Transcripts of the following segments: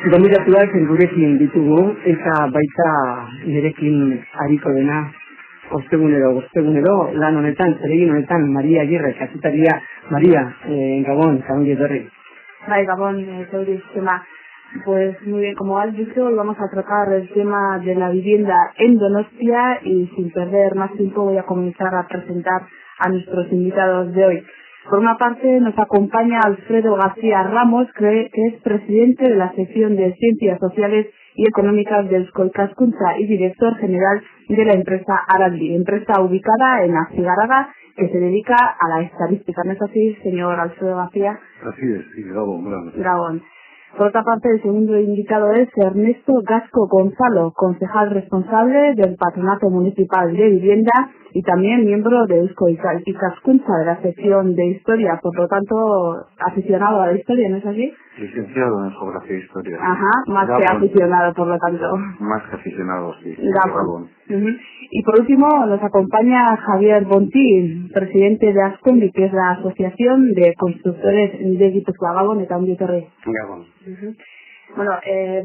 Gonbidatuak gurekin ditugu eta baita nirekin ariko dena ostegunero lan honetan, zeregin honetan, Maria Agirre, kazetaria. Maria, Gabón, Gabón Yetorri. Gabón, sobre este tema. Pues muy bien, como has dicho, hoy vamos a tratar el tema de la vivienda en Donostia y sin perder más tiempo voy a comenzar a presentar a nuestros invitados de hoy. Por una parte nos acompaña Alfredo García Ramos, que es presidente de la sección de Ciencias Sociales y Económicas del Eusko Ikaskuntza y director general de la empresa Araldi, empresa ubicada en Astigarraga, que se dedica a la estadística. ¿No es así, señor Alfredo García? Así es, sí, Gabón, gracias. Gabón. Por otra parte, el segundo invitado es Ernesto Gasco Gonzalo, concejal responsable del Patronato Municipal de Vivienda y también miembro de Eusko Ikaskuntza, de la sección de Historia, por lo tanto, aficionado a la historia, ¿no es así? Licenciado en Geografía e Historia. Ajá, más Gabón. que aficionado, por lo tanto. Más que aficionado, sí. Gabón. Y por último nos acompaña Javier Bontín, presidente de Ascombi, que es la Asociación de Constructores de Guipúzcoa. Gabón, eta ongi etorri. Gabón. Bueno,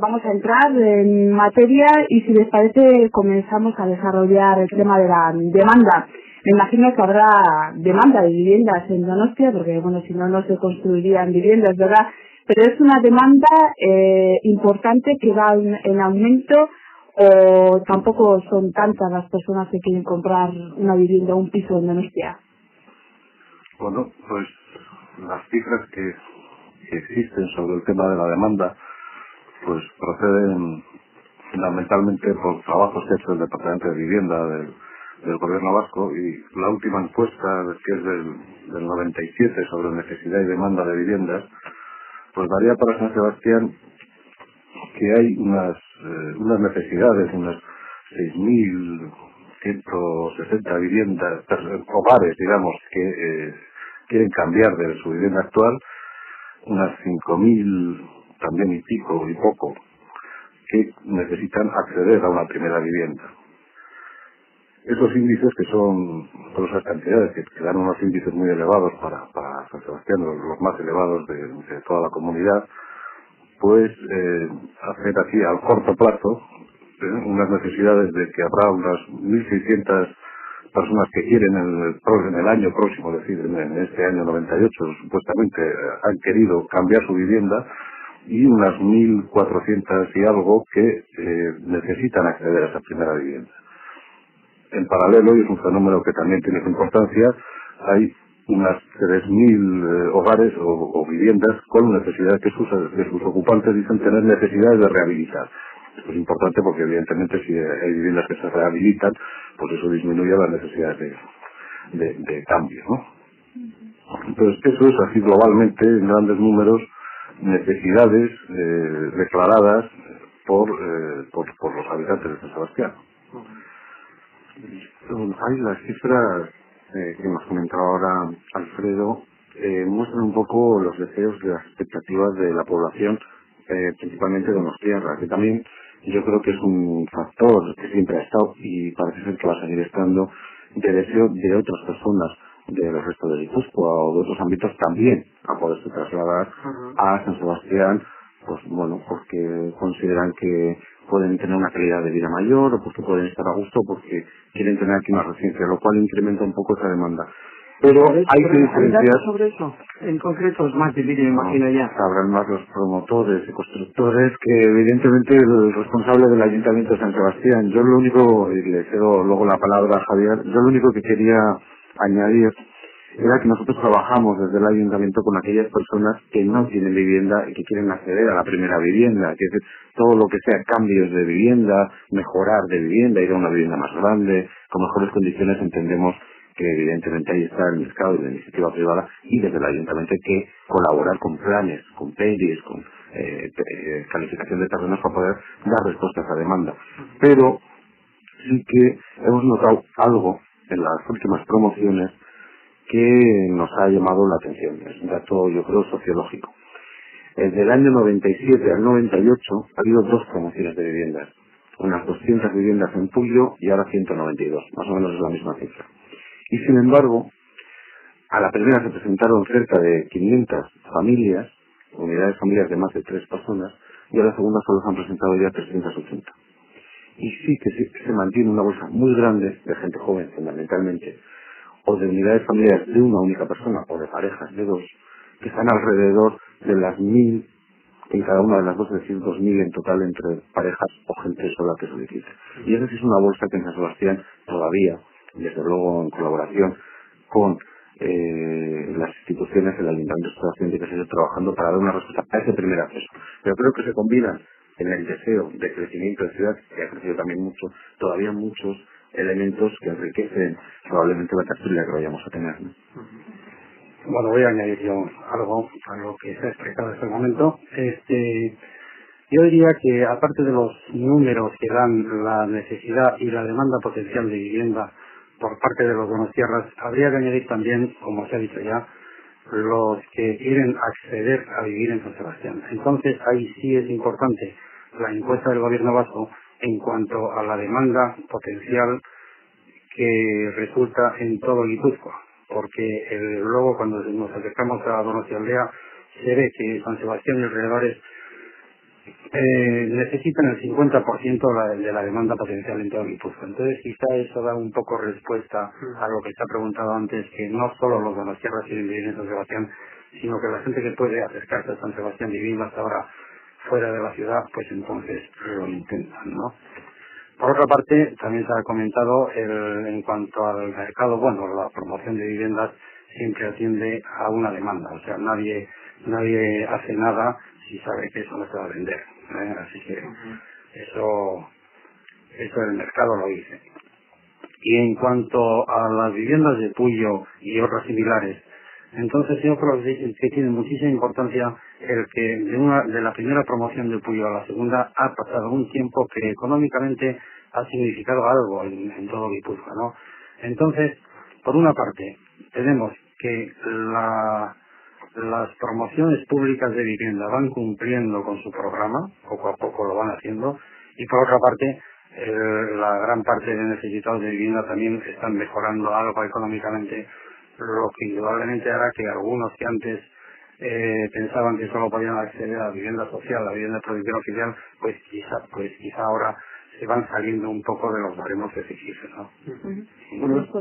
vamos a entrar en materia y si les parece comenzamos a desarrollar el tema de la demanda. Me imagino que habrá demanda de viviendas en Donostia, porque bueno, si no, no se construirían viviendas, ¿verdad? Pero es una demanda importante que va en aumento, o tampoco son tantas las personas que quieren comprar una vivienda o un piso en Donostia. Bueno, pues las cifras que existen sobre el tema de la demanda pues proceden fundamentalmente por trabajos que ha hecho el Departamento de Vivienda del Gobierno Vasco, y la última encuesta, que es del 97 sobre necesidad y demanda de viviendas, pues daría para San Sebastián que hay unas necesidades, unas 6.160 viviendas, hogares, digamos, que quieren cambiar de su vivienda actual, unas 5.000 también y pico y poco que necesitan acceder a una primera vivienda. Esos índices, que son todas esas cantidades, que dan unos índices muy elevados para San Sebastián, los más elevados de toda la comunidad, pues hacer aquí al corto plazo unas necesidades de que habrá unas 1.600 personas que quieren en el año próximo, es decir, en este año 98, supuestamente han querido cambiar su vivienda, y unas 1.400 y algo que necesitan acceder a esa primera vivienda. En paralelo, y es un fenómeno que también tiene su importancia, hay unas 3.000 hogares o viviendas con necesidad que sus ocupantes dicen tener necesidades de rehabilitar. Esto es importante porque evidentemente si hay viviendas que se rehabilitan, pues eso disminuye las necesidades de cambio, ¿no? Entonces eso es así globalmente, en grandes números, necesidades declaradas por los habitantes de San Sebastián. Hay las cifras que nos comentaba ahora Alfredo, muestran un poco los deseos y las expectativas de la población, principalmente donostiarra, que también yo creo que es un factor que siempre ha estado y parece ser que va a seguir estando, de deseo de otras personas del resto de Guipúzcoa o de otros ámbitos también a poderse trasladar a San Sebastián, pues bueno, porque consideran que pueden tener una calidad de vida mayor, o porque pueden estar a gusto, porque quieren tener aquí una residencia, lo cual incrementa un poco esa demanda. Pero hay que diferenciar sobre eso. En concreto es más difícil, me imagino ya. Sabrán más los promotores y constructores que evidentemente el responsable del Ayuntamiento de San Sebastián. Yo lo único, y le cedo luego la palabra a Javier, yo lo único que quería añadir era que nosotros trabajamos desde el Ayuntamiento con aquellas personas que no tienen vivienda y que quieren acceder a la primera vivienda, que es decir, todo lo que sea cambios de vivienda, mejorar de vivienda, ir a una vivienda más grande, con mejores condiciones. Entendemos que evidentemente ahí está el mercado y la iniciativa privada, y desde el Ayuntamiento hay que colaborar con planes, con PERIs, con calificación de terrenos para poder dar respuesta a esa demanda. Pero sí que hemos notado algo en las últimas promociones que nos ha llamado la atención. Es un dato, yo creo, sociológico. Desde el año 97 al 98 ha habido dos promociones de viviendas. Unas 200 viviendas en Puyo y ahora 192. Más o menos es la misma cifra. Y sin embargo, A la primera se presentaron cerca de 500 familias, unidades familiares de más de 3 personas, y a la segunda solo se han presentado ya 380. Y sí que se mantiene una bolsa muy grande de gente joven, fundamentalmente, o de unidades familiares de una única persona, o de parejas de 2, que están alrededor de las 1000, en cada una de las dos, es decir, 2000 en total entre parejas o gente sola que solicita. Y esa sí es una bolsa que en San Sebastián todavía, desde luego en colaboración con las instituciones, el Ayuntamiento de San Sebastián, tiene que seguir trabajando para dar una respuesta a ese primer acceso. Pero creo que se combinan en el deseo de crecimiento de ciudad, que ha crecido también mucho, todavía muchos elementos que enriquecen probablemente la tertulia que vayamos a tener, ¿no? Bueno, voy a añadir yo algo a lo que se ha explicado hasta el momento. Yo diría que aparte de los números que dan la necesidad y la demanda potencial de vivienda por parte de los donostiarras, habría que añadir también, como se ha dicho ya, los que quieren acceder a vivir en San Sebastián. Entonces, ahí sí es importante la encuesta del gobierno vasco en cuanto a la demanda potencial que resulta en todo Guipúzcoa, porque luego cuando nos acercamos a Donostialdea se ve que San Sebastián y alrededores necesitan el 50% de la demanda potencial en todo Guipúzcoa. Entonces quizá eso da un poco respuesta a lo que se ha preguntado antes, que no solo los donostiarras quieren vivir en San Sebastián, sino que la gente que puede acercarse a San Sebastián y vivir hasta ahora fuera de la ciudad, pues entonces lo intentan, ¿no? Por otra parte, también se ha comentado en cuanto al mercado, bueno, la promoción de viviendas siempre atiende a una demanda, o sea, nadie hace nada si sabe que eso no se va a vender, ¿eh? Así que eso el mercado lo dice. Y en cuanto a las viviendas de Puyo y otras similares, entonces yo creo que tiene muchísima importancia el que de la primera promoción de Puyo a la segunda ha pasado un tiempo que económicamente ha significado algo en todo Guipúzcoa, ¿no? Entonces, por una parte, tenemos que las promociones públicas de vivienda van cumpliendo con su programa, poco a poco lo van haciendo, y por otra parte, la gran parte de necesitados de vivienda también están mejorando algo económicamente, lo que indudablemente hará que algunos que antes pensaban que solo podían acceder a la vivienda social, a la vivienda de protección oficial, pues quizá ahora se van saliendo un poco de los baremos que se exigen, ¿no? Bueno, eso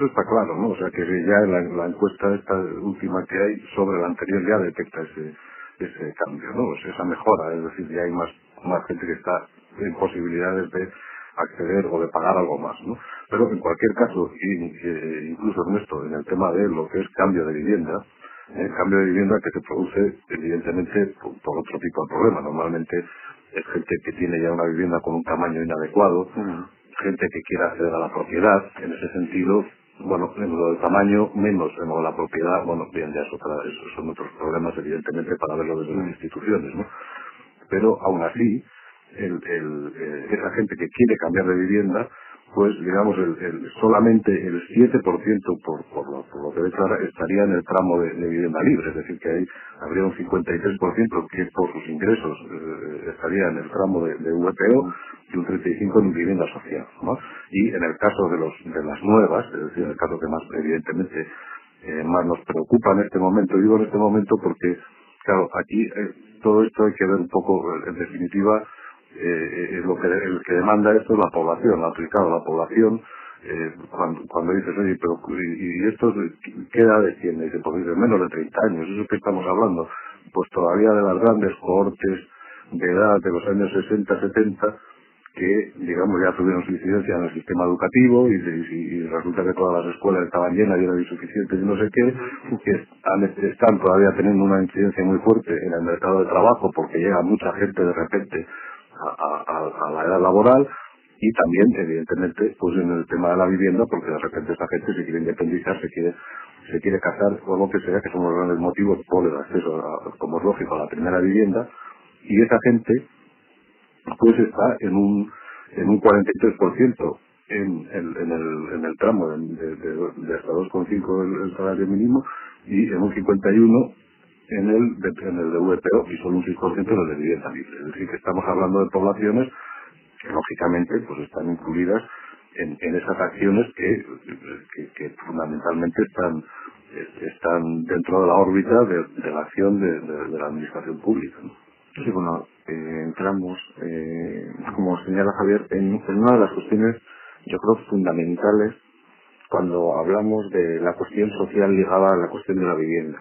está claro, ¿no? O sea, que ya la encuesta esta última que hay sobre la anterior ya detecta ese cambio, ¿no? O sea, esa mejora, es decir, ya hay más gente que está en posibilidades de acceder o de pagar algo más, ¿no? Pero en cualquier caso, incluso Ernesto, en el tema de lo que es cambio de vivienda, el cambio de vivienda que se produce evidentemente por otro tipo de problema. Normalmente es gente que tiene ya una vivienda con un tamaño inadecuado, gente que quiere acceder a la propiedad. En ese sentido, bueno, en lo del tamaño menos, en lo de la propiedad, bueno, bien, ya esos son otros problemas evidentemente para verlo desde las instituciones, ¿no? Pero aún así, esa gente que quiere cambiar de vivienda, pues digamos solamente el 7% por lo que declara estaría en el tramo de vivienda libre, es decir que ahí habría un 53% que por sus ingresos estaría en el tramo de VPO y un 35% en vivienda social, ¿no? Y en el caso de las nuevas, es decir, el caso que más evidentemente más nos preocupa en este momento, digo en este momento porque claro, aquí todo esto hay que ver un poco, en definitiva, el que demanda esto es la población, aplicado a la población. Cuando dices, oye, pero ¿y esto qué edades tiene? Dice, pues dice, menos de 30 años, ¿eso que estamos hablando? Pues todavía de las grandes cohortes de edad de los años 60, 70, que, digamos, ya tuvieron su incidencia en el sistema educativo y resulta que todas las escuelas estaban llenas y eran insuficientes y no sé qué, que están todavía teniendo una incidencia muy fuerte en el mercado de trabajo porque llega mucha gente de repente a la edad laboral, y también evidentemente pues en el tema de la vivienda, porque de repente esa gente se quiere independizar, se quiere casar o lo que sea, que son los grandes motivos por el acceso como es lógico, a la primera vivienda, y esa gente pues está en un 43% en el tramo de hasta 2,5 el salario mínimo, y en un 51% en el de VPO, y solo un 6% en el de vivienda libre. Es decir, que estamos hablando de poblaciones que lógicamente pues están incluidas en esas acciones que realmente están dentro de la órbita de la acción de la administración pública, ¿no? Sí, bueno, entramos, como señala Javier, en una de las cuestiones, yo creo, fundamentales cuando hablamos de la cuestión social ligada a la cuestión de la vivienda.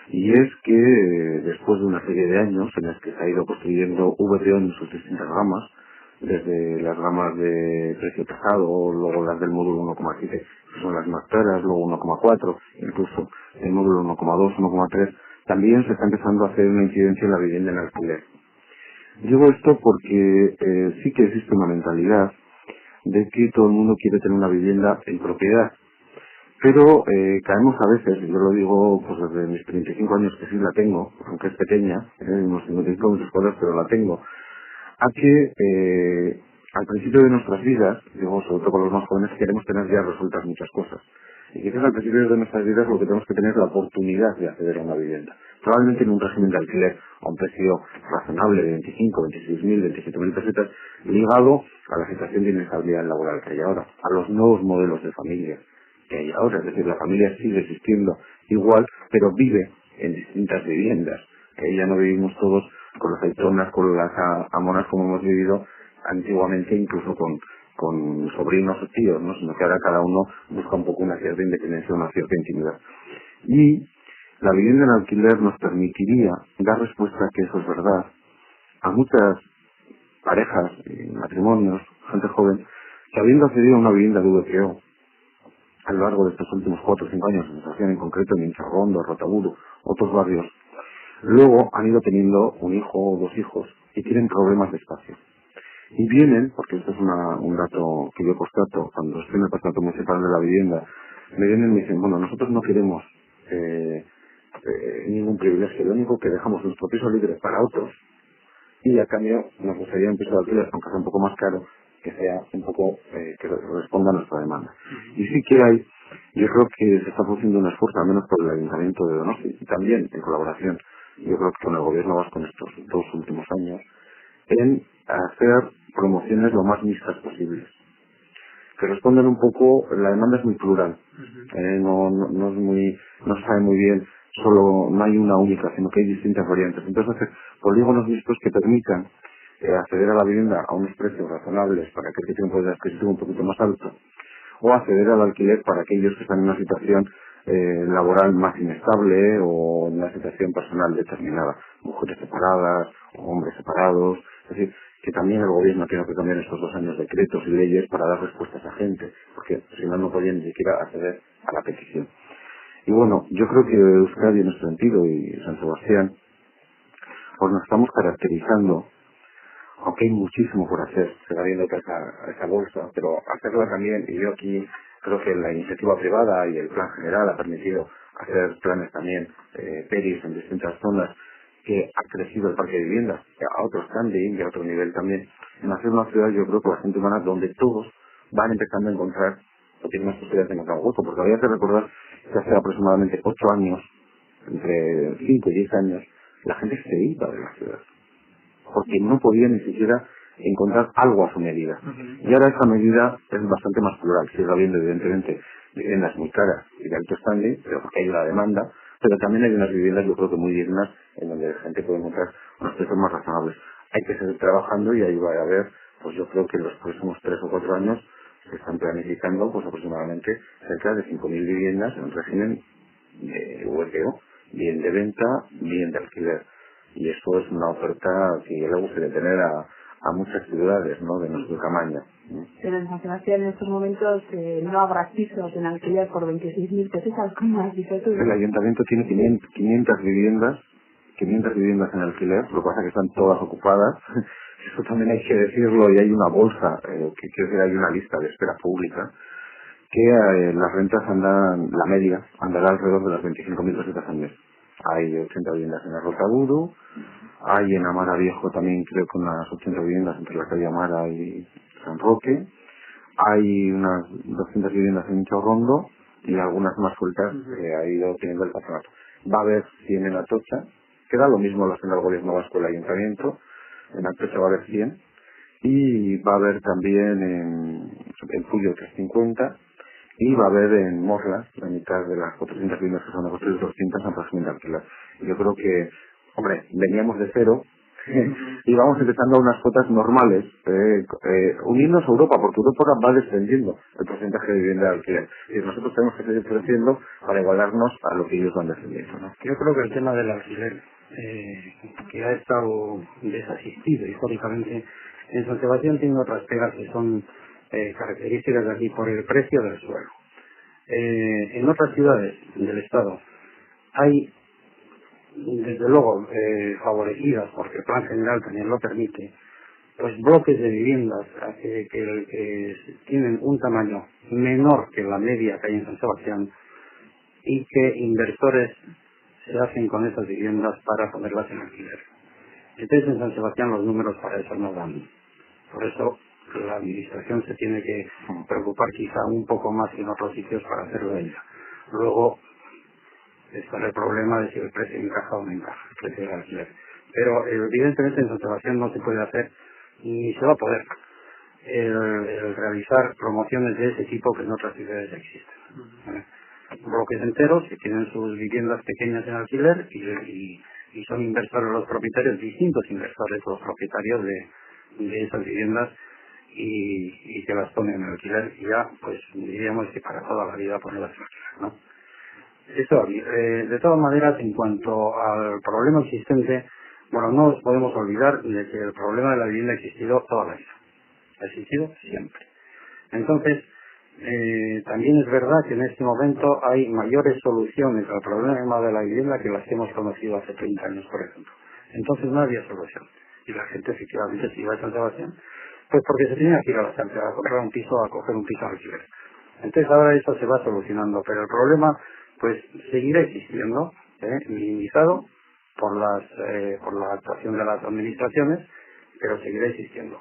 Y es que después de una serie de años en los que se ha ido construyendo VTO en sus distintas gamas, desde las gamas de precio tasado, luego las del módulo 1,7, que son las más caras, luego 1,4, incluso el módulo 1,2, 1,3, también se está empezando a hacer una incidencia en la vivienda en alquiler. Digo esto porque sí que existe una mentalidad de que todo el mundo quiere tener una vivienda en propiedad, pero caemos a veces, y yo lo digo pues desde mis 35 años que sí la tengo, aunque es pequeña, unos 55 metros cuadrados, pero la tengo, a que al principio de nuestras vidas, digo sobre todo con los más jóvenes, queremos tener ya resueltas muchas cosas. Y quizás al principio de nuestras vidas lo que tenemos que tener es la oportunidad de acceder a una vivienda. Probablemente en un régimen de alquiler a un precio razonable de 25, 26.000, 27.000 pesetas, ligado a la situación de inestabilidad laboral que hay ahora, a los nuevos modelos de familia que hay ahora. Es decir, la familia sigue existiendo igual, pero vive en distintas viviendas. Ya no vivimos todos con las aceitonas, con las amonas como hemos vivido antiguamente, incluso con sobrinos o tíos, ¿no? Sino que ahora cada uno busca un poco una cierta independencia, una cierta intimidad. Y la vivienda en alquiler nos permitiría dar respuesta a que eso es verdad a muchas parejas, matrimonios, gente joven, que habiendo accedido a una vivienda de VPO a lo largo de estos últimos 4 o 5 años, en San en concreto, en Incharrondo, Rotaburo, otros barrios, luego han ido teniendo un hijo o 2 hijos y tienen problemas de espacio. Y vienen, porque esto es un dato que yo constato, cuando estoy en el patronato municipal de la vivienda, me vienen y me dicen, bueno, nosotros no queremos ningún privilegio, lo único que dejamos nuestro piso libre para otros, y a cambio nos gustaría un piso de alquiler, aunque sea un poco más caro, que sea un poco, que responda a nuestra demanda. Y sí que hay, yo creo que se está produciendo un esfuerzo, al menos por el Ayuntamiento de Donosti, y también en colaboración, yo creo que con el Gobierno vasco en estos 2 últimos años, en hacer promociones lo más mixtas posibles, que responden un poco, la demanda es muy plural, no es muy, no se sabe muy bien, solo no hay una única, sino que hay distintas variantes. Entonces hacer polígonos mixtos que permitan acceder a la vivienda a unos precios razonables para aquel que tiene un poder adquisitivo un poquito más alto, o acceder al alquiler para aquellos que están en una situación laboral más inestable o en una situación personal determinada, mujeres separadas o hombres separados. Es decir, que también el gobierno tiene que cambiar estos 2 años decretos y leyes para dar respuestas a gente, porque si no, no podían ni siquiera acceder a la petición. Y bueno, yo creo que Euskadi en ese sentido y San Sebastián, pues nos estamos caracterizando, aunque hay muchísimo por hacer, se va viendo esa bolsa, pero hacerla también, y yo aquí creo que la iniciativa privada y el plan general ha permitido hacer planes también, PERIs en distintas zonas, que ha crecido el parque de viviendas a otro standing y a otro nivel también, en hacer una ciudad, yo creo que bastante humana, donde todos van empezando a encontrar, o tienen más posibilidades de encontrar un hueco, porque había que recordar que hace aproximadamente 8 años, entre 5 y 10 años, la gente se iba de la ciudad, porque no podía ni siquiera encontrar algo a su medida. Y ahora esa medida es bastante más plural, sigue habiendo evidentemente viviendas muy caras y de alto standing, pero porque hay una demanda, pero también hay unas viviendas yo creo que muy dignas en donde la gente puede encontrar unos precios más razonables. Hay que seguir trabajando y ahí va a haber, pues yo creo que en los próximos 3 o 4 años se están planificando pues aproximadamente cerca de 5.000 viviendas en régimen de VPO, bien de venta, bien de alquiler. Y eso es una oferta que yo le gustaría tener a muchas ciudades, ¿no?, de nuestro tamaño. Pero en San Sebastián en estos momentos no habrá pisos en alquiler por 26.000 pesetas, como has dicho tú. El ayuntamiento tiene 500 viviendas en alquiler, lo que pasa es que están todas ocupadas. Eso también hay que decirlo, y hay una bolsa, que quiero decir, hay una lista de espera pública, que las rentas la media andará alrededor de las 25.000 pesetas al mes. Hay 80 viviendas en el Rotaburo, hay en Amara Viejo también creo que unas 80 viviendas entre la calle Amara y San Roque, hay unas 200 viviendas en Chorrondo y algunas más sueltas que ha ido teniendo el patronato. Va a haber 100 en Atocha, queda lo mismo lo hacen el gobierno vasco, el ayuntamiento, en Atocha va a haber 100 y va a haber también en Puyo 350 y va a haber en Morlas, la mitad de las 400 viviendas que se van a construir, 200 en régimen de alquiler. Yo creo que, hombre, veníamos de cero y vamos empezando a unas cuotas normales, unirnos a Europa, porque Europa va descendiendo el porcentaje de vivienda de alquiler. Y nosotros tenemos que seguir creciendo para igualarnos a lo que ellos van descendiendo, ¿no? Yo creo que el tema del alquiler, que ha estado desasistido históricamente, en San Sebastián tiene otras pegas que son características de aquí por el precio del suelo. En otras ciudades del Estado hay, desde luego, favorecidas, porque el plan general también lo permite, pues bloques de viviendas que tienen un tamaño menor que la media que hay en San Sebastián y que inversores se hacen con esas viviendas para ponerlas en alquiler. Entonces en San Sebastián los números para eso no dan. Por eso la administración se tiene que preocupar quizá un poco más que en otros sitios para hacerlo ella. Luego está el problema de si el precio encaja o no encaja, el precio del alquiler. Pero evidentemente en San Sebastián no se puede hacer ni se va a poder el realizar promociones de ese tipo que en otras ciudades ya existen. Bloques enteros que tienen sus viviendas pequeñas en alquiler y son inversores los propietarios, distintos inversores los propietarios de esas viviendas y que las ponen en alquiler y ya pues diríamos que para toda la vida ponerlas en alquiler, ¿no? Eso, de todas maneras, en cuanto al problema existente, bueno, no nos podemos olvidar de que el problema de la vivienda ha existido toda la vida. Ha existido siempre. Entonces, también es verdad que en este momento hay mayores soluciones al problema de la vivienda que las que hemos conocido hace 30 años, por ejemplo. Entonces no había solución. Y la gente efectivamente se iba a San Sebastián, pues porque se tenía que ir a la Santa a coger un piso al alquiler. Entonces ahora eso se va solucionando, pero el problema pues seguirá existiendo, minimizado por la actuación de las administraciones, pero seguirá existiendo.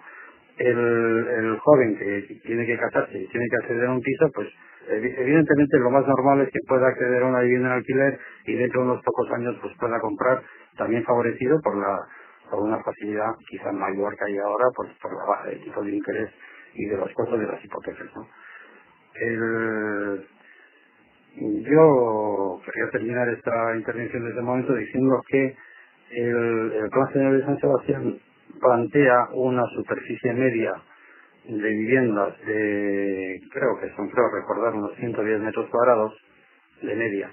El joven que tiene que casarse y tiene que acceder a un piso, pues evidentemente lo más normal es que pueda acceder a una vivienda en alquiler y dentro de unos pocos años pues pueda comprar, también favorecido por una facilidad quizás mayor que hay ahora por la baja de tipo de interés y de los costos de las hipotecas, ¿no? Yo quería terminar esta intervención desde el momento diciendo que el Plan General de San Sebastián plantea una superficie media de viviendas de, creo recordar, unos 110 metros cuadrados de media.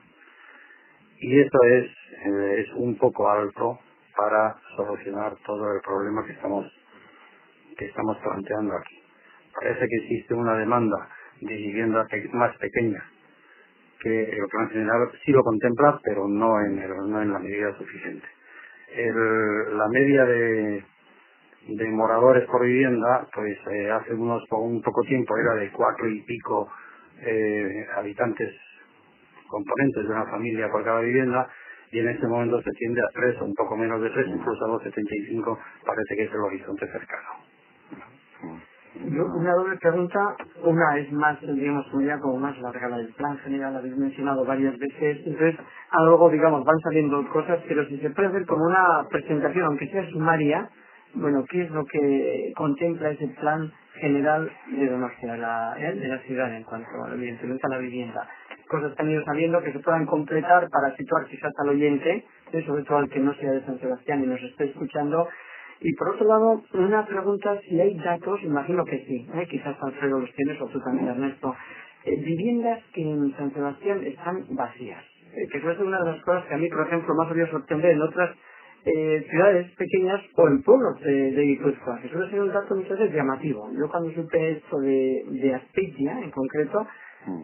Y eso es un poco alto para solucionar todo el problema que estamos planteando aquí. Parece que existe una demanda de vivienda más pequeña que el Plan General sí lo contempla, pero no en la medida suficiente. La media de moradores por vivienda, pues hace un poco tiempo era de 4 y pico habitantes componentes de una familia por cada vivienda, y en este momento se tiende a 3 o un poco menos de 3, incluso a 2,75, parece que es el horizonte cercano. Yo, una doble pregunta, una es más, digamos, como más larga, la del Plan General, la habéis mencionado varias veces, entonces luego, digamos, van saliendo cosas, pero si se puede hacer como una presentación, aunque sea sumaria, bueno, ¿qué es lo que contempla ese Plan General de Donostia, de la ciudad, en cuanto evidentemente a la vivienda? Cosas que han ido saliendo que se puedan completar para situar quizás al oyente, sobre todo al que no sea de San Sebastián y nos esté escuchando. Y por otro lado, una pregunta, si hay datos, imagino que sí, quizás Alfredo los tienes o tú también, Ernesto, viviendas que en San Sebastián están vacías, que suele ser una de las cosas que a mí, por ejemplo, más había sorprender en otras ciudades pequeñas o en pueblos de Guipúzcoa, que suele ser un dato muchas veces llamativo. Yo cuando supe esto de Azpeitia, en concreto,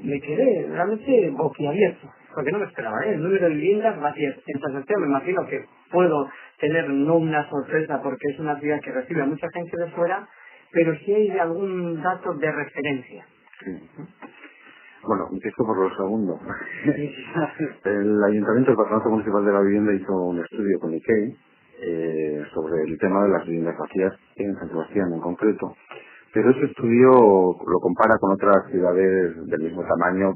me quedé realmente boquiabierto, porque no me esperaba, el número de viviendas vacías. En San Sebastián me imagino que puedo tener no una sorpresa porque es una ciudad que recibe a mucha gente de fuera, pero sí hay algún dato de referencia. Sí. Bueno, empiezo por lo segundo. El Ayuntamiento del Patronato Municipal de la Vivienda hizo un estudio con IKEA sobre el tema de las viviendas vacías en San Sebastián en concreto, pero ese estudio lo compara con otras ciudades del mismo tamaño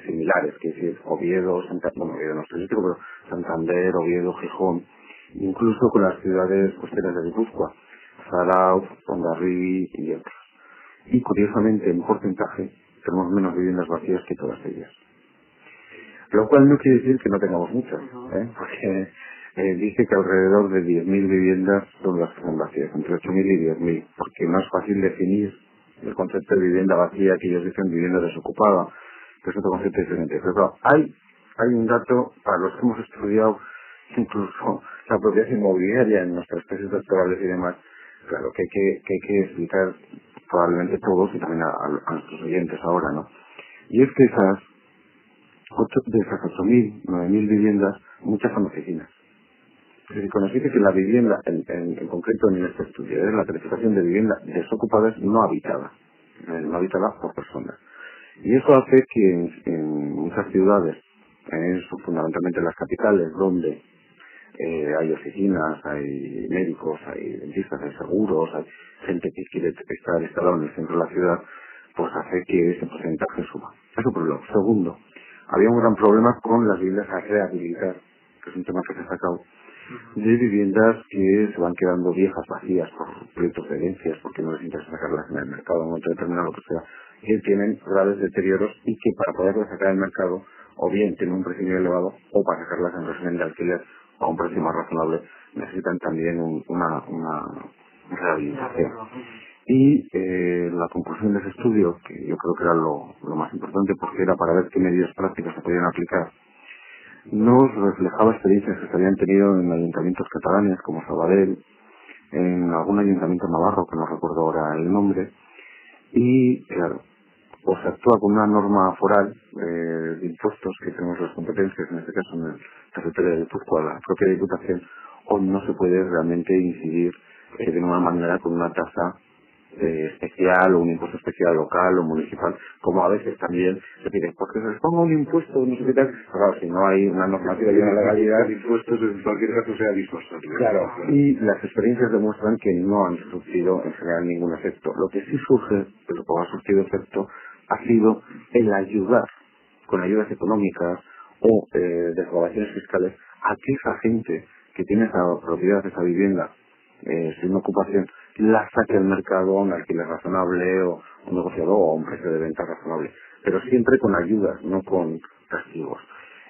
similares, que es Oviedo, Oviedo no es turístico, pero Santander, Oviedo, Gijón, incluso con las ciudades costeras de Guipúzcoa, Zarautz, Hondarribia y otras. Y curiosamente, en porcentaje, tenemos menos viviendas vacías que todas ellas. Lo cual no quiere decir que no tengamos muchas, porque dice que alrededor de 10.000 viviendas son las que están vacías, entre 8.000 y 10.000, porque no es fácil definir el concepto de vivienda vacía, que ellos dicen vivienda desocupada, que es otro concepto diferente. Pero claro, hay un dato para los que hemos estudiado incluso la propiedad inmobiliaria en nuestras tesis doctorales y demás, claro, que hay que explicar probablemente todos y también a nuestros oyentes ahora, ¿no? Y es que de esas 8.000, 9.000 viviendas, muchas son oficinas. Es decir, conociste que la vivienda, en concreto en este estudio, es la calificación de vivienda desocupadas no habitada por personas. Y eso hace que en muchas ciudades, fundamentalmente en las capitales, donde hay oficinas, hay médicos, hay dentistas, hay seguros, hay gente que quiere estar instalada en el centro de la ciudad, pues hace que ese porcentaje suba. Eso por un lado. Segundo, había un gran problema con las viviendas a rehabilitar, que es un tema que se ha sacado, de viviendas que se van quedando viejas, vacías, por proyectos de herencias, porque no les interesa sacarlas en el mercado en un momento determinado, lo que sea, que tienen graves deterioros y que para poderlas sacar al mercado, o bien tienen un precio muy elevado, o para sacarlas en régimen de alquiler a un precio más razonable, necesitan también una rehabilitación. Y la conclusión de ese estudio, que yo creo que era lo más importante porque era para ver qué medidas prácticas se podían aplicar, nos reflejaba experiencias que se habían tenido en ayuntamientos catalanes como Sabadell, en algún ayuntamiento navarro, que no recuerdo ahora el nombre, y claro, o se actúa con una norma foral de impuestos, que tenemos las competencias, en este caso en el territorio de Guipúzcoa, la propia Diputación, o no se puede realmente incidir de una manera con una tasa especial o un impuesto especial local o municipal, como a veces también se pide, porque se les ponga un impuesto, no sé qué tal, claro, si no hay una normativa y una legalidad, impuestos en cualquier caso sea dispuesto. claro, y las experiencias demuestran que no han surtido en general ningún efecto. Lo que sí surge, pero como ha surtido efecto, ha sido el ayudar con ayudas económicas o desgravaciones fiscales a que esa gente que tiene esa propiedad, esa vivienda sin ocupación, la saque al mercado a un alquiler razonable o un negociado o a un precio de venta razonable, pero siempre con ayudas, no con castigos.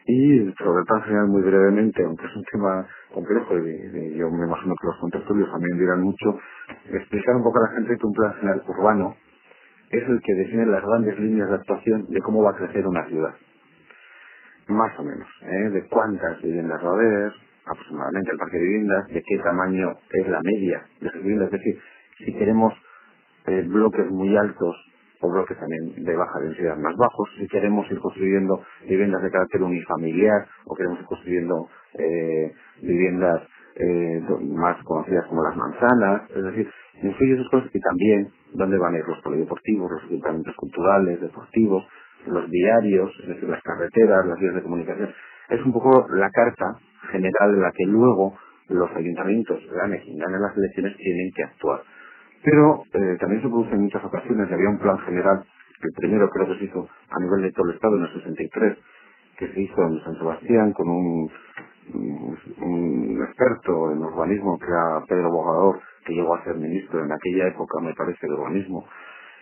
Y sobre el plan general, muy brevemente, aunque es un tema complejo y yo me imagino que los contertulios también dirán mucho, explicar un poco a la gente que un plan general urbano es el que define las grandes líneas de actuación de cómo va a crecer una ciudad. Más o menos, de cuántas viviendas va a haber, aproximadamente el parque de viviendas, de qué tamaño es la media de esas viviendas, es decir, si queremos bloques muy altos o bloques también de baja densidad más bajos, si queremos ir construyendo viviendas de carácter unifamiliar o queremos ir construyendo viviendas más conocidas como las manzanas, es decir, influye esas cosas y también dónde van a ir los polideportivos, los equipamientos culturales, deportivos, los viarios, es decir, las carreteras, las vías de comunicación. Es un poco la carta general de la que luego los ayuntamientos, ganen quien gane las elecciones, tienen que actuar. Pero también se produce en muchas ocasiones, había un plan general, el primero creo que se hizo a nivel de todo el Estado en el 63, que se hizo en San Sebastián con un experto en urbanismo, que era Pedro Bogador, que llegó a ser ministro en aquella época, me parece, de urbanismo.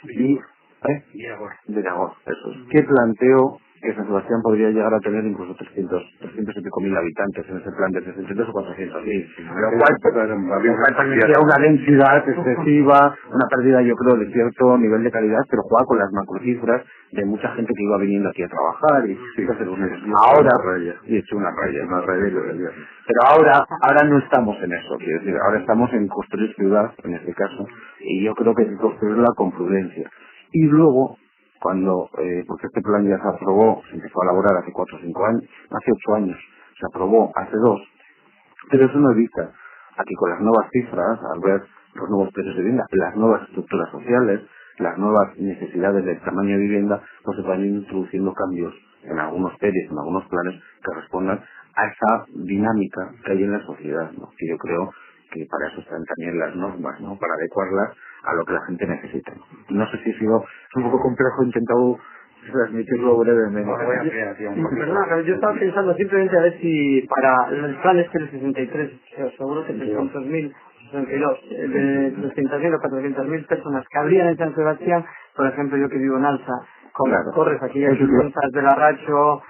Y de Nagor, eso es. Que planteó que San Sebastián podría llegar a tener incluso 300 y pico mil habitantes en ese plan de 300 o 400 mil. Lo cual parecía una densidad excesiva, una pérdida, yo creo, de cierto nivel de calidad, pero jugaba con las macrocifras de mucha gente que iba viniendo aquí a trabajar y ahora y hecho una raya. Pero ahora no estamos en eso, quiero decir, ahora estamos en construir ciudad, en este caso, y yo creo que hay que construirla con prudencia. Y luego, porque este plan ya se aprobó, se empezó a elaborar hace 4 o 5 años, hace 8 años, se aprobó hace 2, pero eso no evita a que con las nuevas cifras, al ver los nuevos precios de vivienda, las nuevas estructuras sociales, las nuevas necesidades del tamaño de vivienda, pues se vayan introduciendo cambios en algunos PERES, en algunos planes que respondan a esa dinámica que hay en la sociedad, ¿no? Que yo creo que para eso están también las normas, ¿no? Para adecuarlas a lo que la gente necesita. No sé si ha sido un poco complejo, he intentado transmitirlo brevemente. Perdona, yo estaba pensando simplemente a ver si para el plan este del 63, seguro que 300.000, 62, de 300.000 o 400.000 personas que habrían en San Sebastián, por ejemplo, yo que vivo en Alsa, corres aquí en Puntas del Arracho,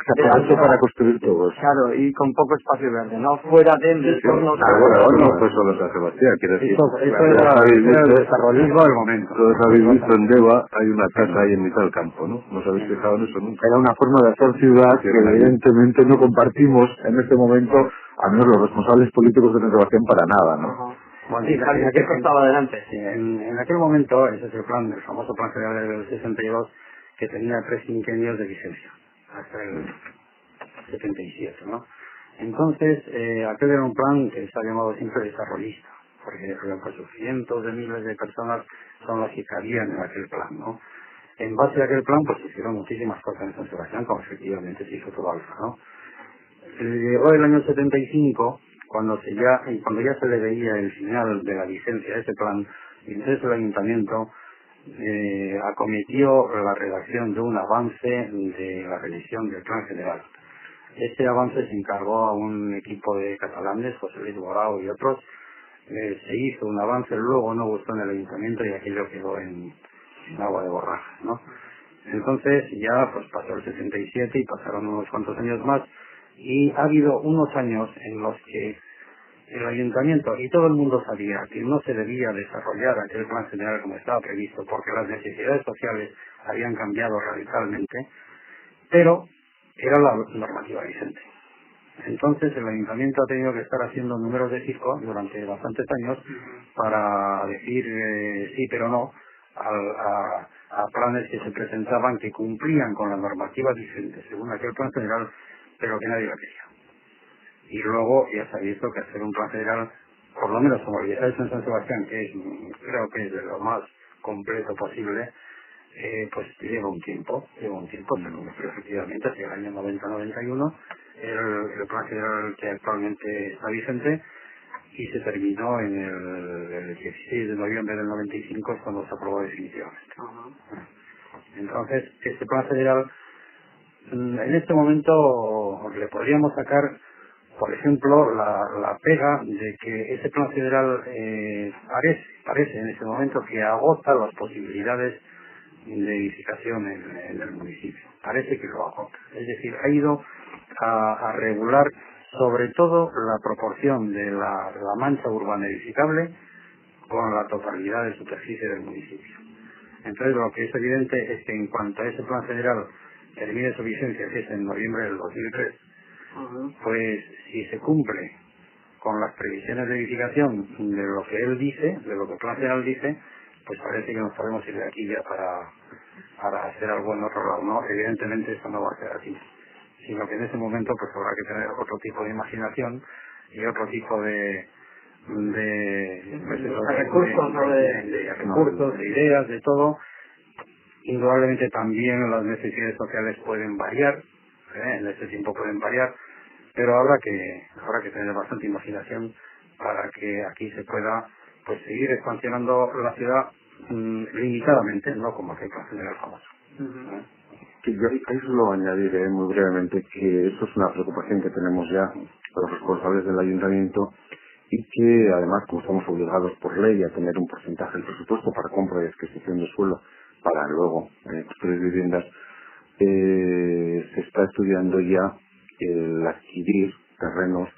para construir todo. Claro, y con poco espacio verde, ¿no? Fuera del entorno. Bueno, no fue solo San Sebastián, quiero decir. Eso era el desarrollismo del momento. Todos habéis visto en Deva, hay una casa ahí en mitad del campo, ¿no? ¿No os habéis fijado en eso nunca? Era una forma de hacer ciudad que evidentemente no compartimos en este momento, al menos los responsables políticos de San Sebastián, para nada, ¿no? Bueno, Sí, Javier, ¿qué estaba adelante? Sí, en aquel momento, ese es el plan, el famoso plan general del 62, que tenía 3 quinquenios de vigencia, hasta el 77, ¿no? Entonces, aquel era un plan que se ha llamado siempre desarrollista, porque pues, cientos de miles de personas son las que cabían en aquel plan, ¿no? En base a aquel plan, pues se hicieron muchísimas cosas en San Sebastián, como efectivamente se hizo todo Alfa, ¿no? Llegó el año 75, cuando ya se le veía el final de la vigencia de ese plan, y entonces el ayuntamiento acometió la redacción de un avance de la revisión del plan general. Este avance se encargó a un equipo de catalanes, José Luis Borao y otros. Se hizo un avance, luego no gustó en el ayuntamiento y aquello quedó en agua de borrajas, ¿no? Entonces ya pues pasó el 77 y pasaron unos cuantos años más, y ha habido unos años en los que el ayuntamiento y todo el mundo sabía que no se debía desarrollar aquel plan general como estaba previsto porque las necesidades sociales habían cambiado radicalmente, pero era la normativa vigente. Entonces el ayuntamiento ha tenido que estar haciendo números de circo durante bastantes años para decir sí pero no a planes que se presentaban que cumplían con la normativa vigente según aquel plan general, pero que nadie la quería. Y luego ya se ha visto que hacer un plan general, por lo menos como el que se ha hecho en San Sebastián, que creo que es de lo más completo posible, pues lleva un tiempo, pero efectivamente hacia el año 90-91 el plan general que actualmente está vigente, y se terminó en el 16 de noviembre del 95, es cuando se aprobó definitivamente. Entonces, este plan general, en este momento le podríamos sacar, por ejemplo, la pega de que ese plan federal parece en ese momento que agota las posibilidades de edificación en el municipio. Parece que lo agota. Es decir, ha ido a regular sobre todo la proporción de la mancha urbana edificable con la totalidad de superficie del municipio. Entonces, lo que es evidente es que en cuanto a ese plan federal termine su vigencia, que es en noviembre del 2003, pues si se cumple con las previsiones de edificación de lo que él dice, de lo que el plan general dice, pues parece que nos podemos ir de aquí ya para hacer algo en otro lado, ¿no? Evidentemente esto no va a ser así, sino que en ese momento pues habrá que tener otro tipo de imaginación y otro tipo de recursos, de ideas, de todo. Indudablemente también las necesidades sociales pueden variar, en este tiempo pueden variar, pero habrá que tener bastante imaginación para que aquí se pueda pues seguir expansionando la ciudad limitadamente, no como aquel plan general famoso. Que yo ahí solo añadiré muy brevemente que eso es una preocupación que tenemos ya los responsables del ayuntamiento, y que además, como estamos obligados por ley a tener un porcentaje del presupuesto para compra y adquisición de suelo para luego construir viviendas, se está estudiando ya el adquirir terrenos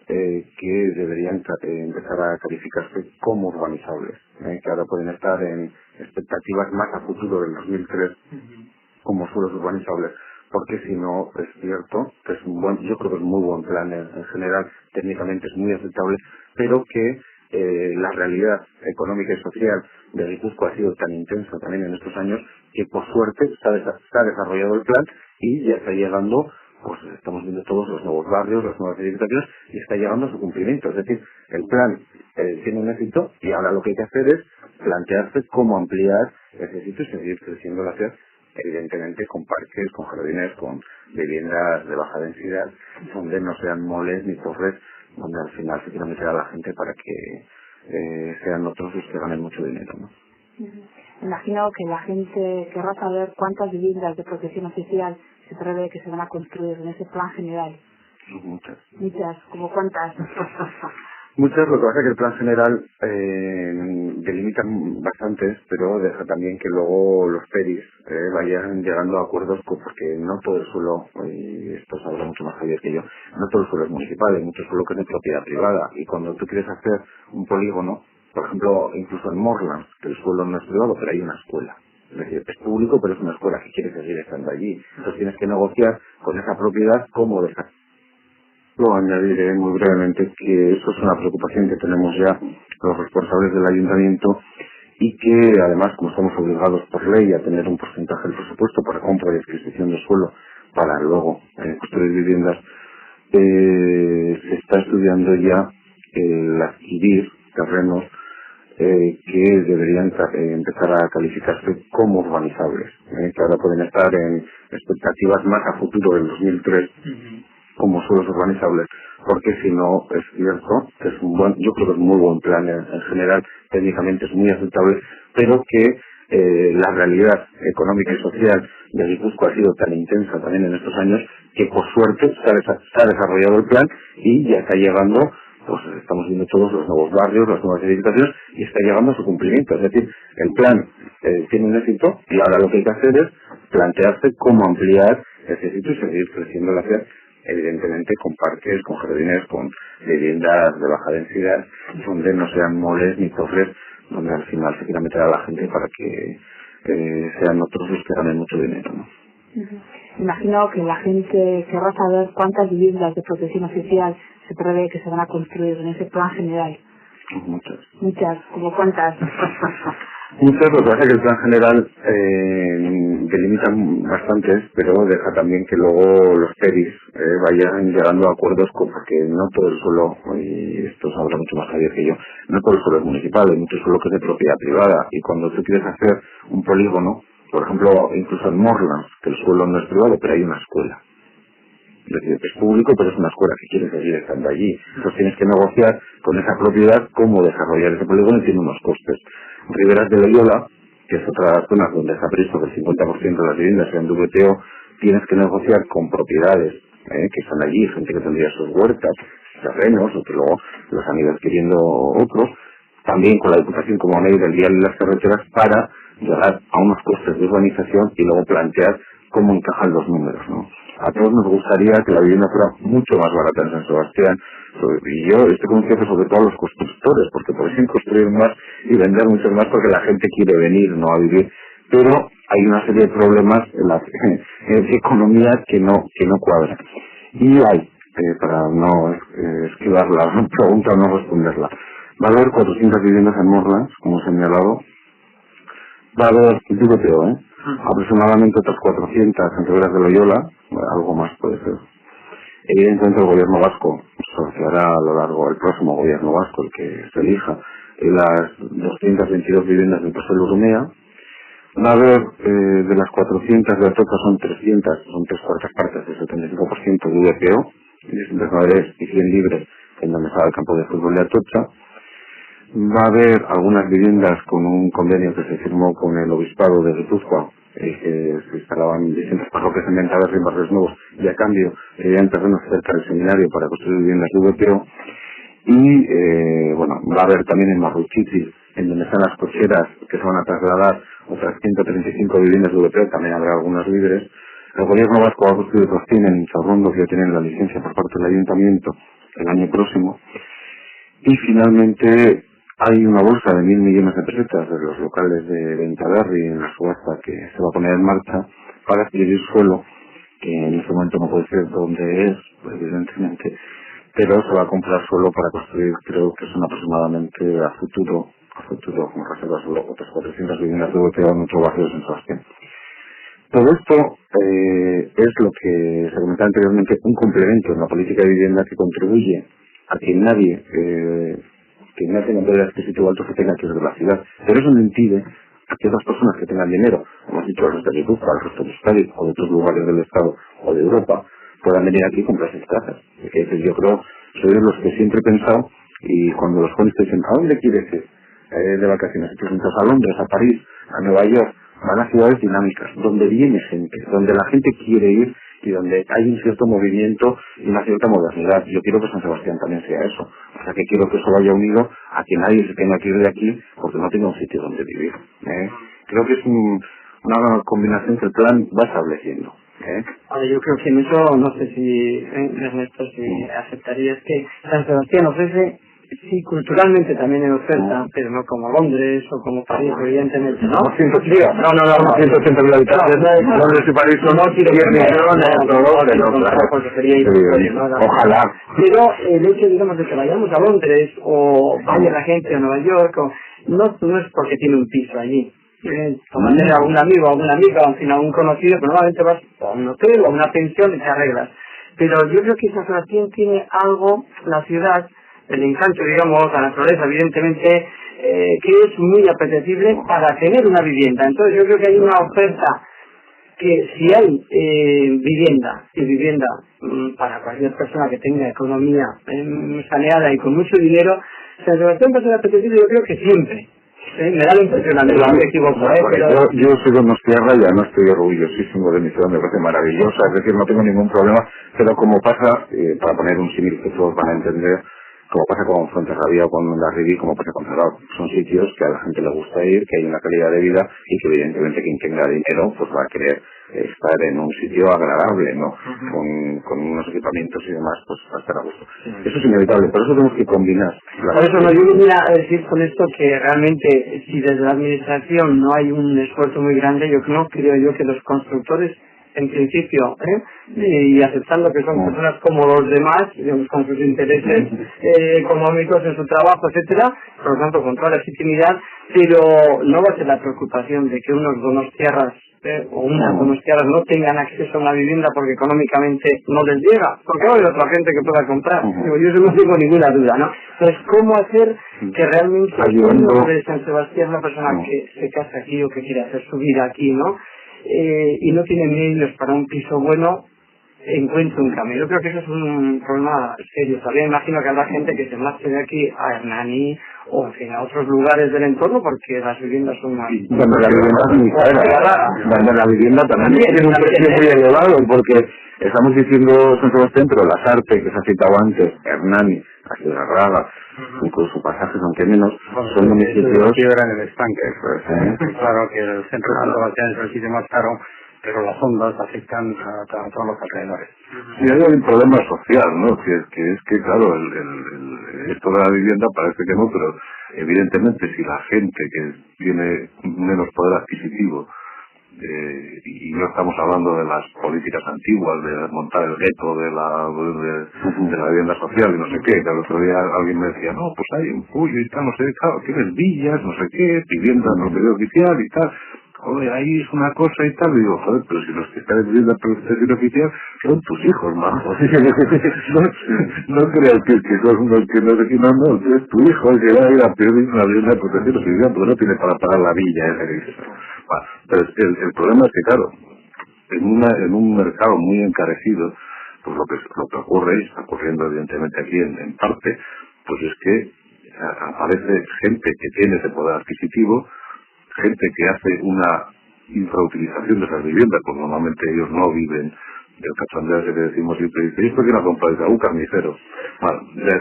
que deberían empezar a calificarse como urbanizables, que ahora pueden estar en expectativas más a futuro del 2003 como suelos urbanizables, porque si no, es cierto que es yo creo que es muy buen plan en general, técnicamente es muy aceptable, pero que la realidad económica y social de Guipúzcoa ha sido tan intensa también en estos años que por suerte se ha desarrollado el plan y ya está llegando, pues estamos viendo todos los nuevos barrios, las nuevas edificaciones, y está llegando a su cumplimiento. Es decir, el plan tiene un éxito y ahora lo que hay que hacer es plantearse cómo ampliar ese sitio y seguir creciendo la ciudad, evidentemente con parques, con jardines, con viviendas de baja densidad, donde no sean moles ni torres, donde al final se quiera meter a la gente para que sean otros los que ganen mucho dinero, ¿no? Imagino que la gente querrá saber cuántas viviendas de protección oficial se prevé que se van a construir en ese plan general. Muchas. Muchas, ¿como cuántas? Muchas, lo que pasa es que el plan general delimita bastantes, pero deja también que luego los PERIs vayan llegando a acuerdos, porque no todo el suelo, y esto sabrá mucho más Javier que yo, no todo el suelo es municipal, hay mucho suelo que es de propiedad privada, y cuando tú quieres hacer un polígono, por ejemplo, incluso en Morlands, que el suelo no es privado, pero hay una escuela. Es decir, es público, pero es una escuela que quiere seguir estando allí. Entonces tienes que negociar con esa propiedad cómo dejar. Lo añadiré muy brevemente que eso es una preocupación que tenemos ya los responsables del ayuntamiento y que además, como estamos obligados por ley a tener un porcentaje del presupuesto para compra y adquisición de suelo para luego construir viviendas, se está estudiando ya el adquirir terrenos que deberían empezar a calificarse como urbanizables, que ahora pueden estar en expectativas más a futuro del 2003 como suelos urbanizables, porque si no, es cierto, es yo creo que es un muy buen plan en general, técnicamente es muy aceptable, pero que la realidad económica y social de Guipúzcoa ha sido tan intensa también en estos años que por suerte se ha desarrollado el plan y ya está llegando, pues estamos viendo todos los nuevos barrios, las nuevas edificaciones y está llegando a su cumplimiento. Es decir, el plan tiene un éxito y ahora lo que hay que hacer es plantearse cómo ampliar ese sitio y seguir creciendo la ciudad, evidentemente con parques, con jardines, con viviendas de baja densidad, donde no sean moles ni torres, donde al final se quiera meter a la gente para que sean otros los que ganen mucho dinero, ¿no? Imagino que la gente querrá saber cuántas viviendas de protección oficial se prevé que se van a construir en ese plan general. Muchas. Muchas, ¿como cuántas? Muchas, lo que pasa es que el plan general delimita bastantes, pero deja también que luego los PERIs vayan llegando a acuerdos, porque no todo el suelo, y esto sabrá mucho más Javier que yo, no todo el suelo es municipal, hay mucho suelo que es de propiedad privada, y cuando tú quieres hacer un polígono, por ejemplo, incluso en Morlands, que el suelo no es privado, pero hay una escuela. Es decir, es público, pero es una escuela que quiere seguir estando allí. Entonces tienes que negociar con esa propiedad cómo desarrollar ese polígono y tiene unos costes. Riberas de Loyola, que es otra zona donde está previsto que el 50% de las viviendas sean de VTO, tienes que negociar con propiedades que están allí, gente que tendría sus huertas, terrenos, o que luego los han ido adquiriendo otros, también con la Diputación como ley del vial y las carreteras, para llegar a unos costes de urbanización y luego plantear cómo encajan los números, ¿no? A todos nos gustaría que la vivienda fuera mucho más barata en San Sebastián, y yo estoy convencido sobre todo a los constructores, porque pueden construir más y vender mucho más porque la gente quiere venir, no a vivir, pero hay una serie de problemas en la economía que no cuadran. Y hay, para no esquivar la pregunta o no responderla, va a haber 400 viviendas en Morlands, como he señalado, va a haber, digo, aproximadamente otras 400 en Riberas de Loyola, algo más puede ser. Evidentemente el gobierno vasco asociará a lo largo del próximo gobierno vasco, el que se elija, las 222 viviendas del Paseo de Urumea. Va a haber, de las 400 de Atocha son 300, son 3/4 partes, del 75% de VPO, 10 madres y 100 libres en donde está el campo de fútbol de Atocha. Va a haber algunas viviendas con un convenio que se firmó con el Obispado de Guipúzcoa, que se instalaban distintas parroquias inventadas en barrios nuevos y a cambio serían terrenos cerca del seminario para construir viviendas de VPO. Y va a haber también en Marruchichi, en donde están las cocheras que se van a trasladar, otras 135 viviendas de VPO, también habrá algunas libres. El gobierno vasco va a construir otros 100 en Charrondo, que ya tienen la licencia por parte del ayuntamiento el año próximo. Y finalmente hay una bolsa de 1.000 millones de pesetas de los locales de Ventaverri en la subasta que se va a poner en marcha para adquirir suelo, que en este momento no puede ser donde es, evidentemente, pero se va a comprar suelo para construir, creo que son aproximadamente a futuro como reservas solo otras 400 viviendas de VPO en otro barrio de San Sebastián. Todo esto es lo que se comentaba anteriormente, un complemento en la política de vivienda que contribuye a que nadie que no tenga poder adquisitivo alto se tenga que ir de la ciudad. Pero eso no impide a que otras personas que tengan dinero, como has dicho, el resto de Guipúzcoa, el resto de Euskadi o de otros lugares del Estado o de Europa, puedan venir aquí y comprarse casas. Yo creo, soy de los que siempre he pensado, y cuando los jóvenes te dicen, ¿a dónde quieres ir de vacaciones? Te preguntas a Londres, a París, a Nueva York, van a ciudades dinámicas, donde viene gente, donde la gente quiere ir y donde hay un cierto movimiento y una cierta modernidad. Yo quiero que San Sebastián también sea eso. O sea, que quiero que eso vaya unido a que nadie se tenga que ir de aquí porque no tenga un sitio donde vivir. Creo que es una combinación que el plan va estableciendo. Ahora, yo creo que en eso, no sé si, Ernesto, si aceptarías que San Sebastián ofrece, sí, culturalmente también en oferta, pero no como Londres o como París, evidentemente, ¿no? No, 180.000 habitantes, Londres y París son 10 millones, porque sería imposible, ¿no? Ojalá. Pero el hecho, digamos, de que vayamos a Londres o vaya la gente a Nueva York, no es porque tiene un piso allí. Como tener algún amigo, alguna amiga, o a un conocido, pero normalmente vas a un hotel o a una pensión y te arreglas. Pero yo creo que San Sebastián tiene algo, la ciudad, el encanto, digamos, la naturaleza, evidentemente, que es muy apetecible para tener una vivienda. Entonces yo creo que hay una oferta que si hay vivienda para cualquier persona que tenga economía saneada y con mucho dinero, San Sebastián va a ser apetecible, yo creo que siempre. Me da la impresión, me equivoco, pero... Yo soy de Donostiarra, ya no estoy orgullosísimo de mi ciudad, me parece maravillosa, es decir, no tengo ningún problema, pero como pasa, para poner un símil que todos van a entender, como pasa con Fuenterrabía o con Hondarribí, como pasa con Zarao, son sitios que a la gente le gusta ir, que hay una calidad de vida y que evidentemente quien tenga dinero pues va a querer estar en un sitio agradable, ¿no? Con unos equipamientos y demás, pues va a estar a gusto. Eso es inevitable, por eso tenemos que combinar. Por eso no, yo venía a decir con esto que realmente si desde la administración no hay un esfuerzo muy grande, creo yo que los constructores en principio, y aceptando que son personas como los demás, digamos, con sus intereses económicos en su trabajo, etcétera, por lo tanto con toda legitimidad, pero no va a ser la preocupación de que unos donostiarras o unas donostiarras no tengan acceso a una vivienda porque económicamente no les llega, porque va a haber otra gente que pueda comprar. Yo eso no tengo ninguna duda, ¿no? Entonces, ¿cómo hacer que realmente uno de San Sebastián, una persona que se casa aquí o que quiere hacer su vida aquí, ¿no? Y no tiene medios para un piso bueno, encuentre un camino? Yo creo que eso es un problema serio. También imagino que habrá gente que se marche de aquí a Hernani o en fin, a otros lugares del entorno porque las viviendas son más... Cuando la vivienda también tiene un precio muy elevado, porque estamos diciendo San Sebastián, pero Lasarte, que se ha citado antes, Hernani, la Ciudad Raga, incluso pasajes aunque menos, son municipios... Piedra en el estanque, claro que el centro de San Sebastián es el sitio más caro, pero las ondas afectan a todos los alrededores. Sí, hay un problema social, ¿no? Que es que, claro, esto de la vivienda parece que no, pero evidentemente si la gente que tiene menos poder adquisitivo, y no estamos hablando de las políticas antiguas, de desmontar el gueto de la vivienda social y no sé qué, que el otro día alguien me decía, no, pues hay un puyo y tal, no sé, claro, tienes villas, no sé qué, viviendas no medio oficial y tal. Joder, ahí es una cosa y tal, y digo, joder, pero si los que están en vivienda protección oficial son tus hijos, majo. no creas que son los que no sé, no, es tu hijo el que va a ir a pedir una vivienda de protección oficial, porque no tiene para pagar la villa esa que dices. Bueno, pero el problema es que, claro, en un mercado muy encarecido, pues lo que ocurre, y está ocurriendo evidentemente aquí en parte, pues es que aparece gente que tiene ese poder adquisitivo, gente que hace una infrautilización de esas viviendas, pues normalmente ellos no viven del cachondeo que decimos siempre, dice, ¿y esto quién lo compra? Dice, algún carnicero. Bueno,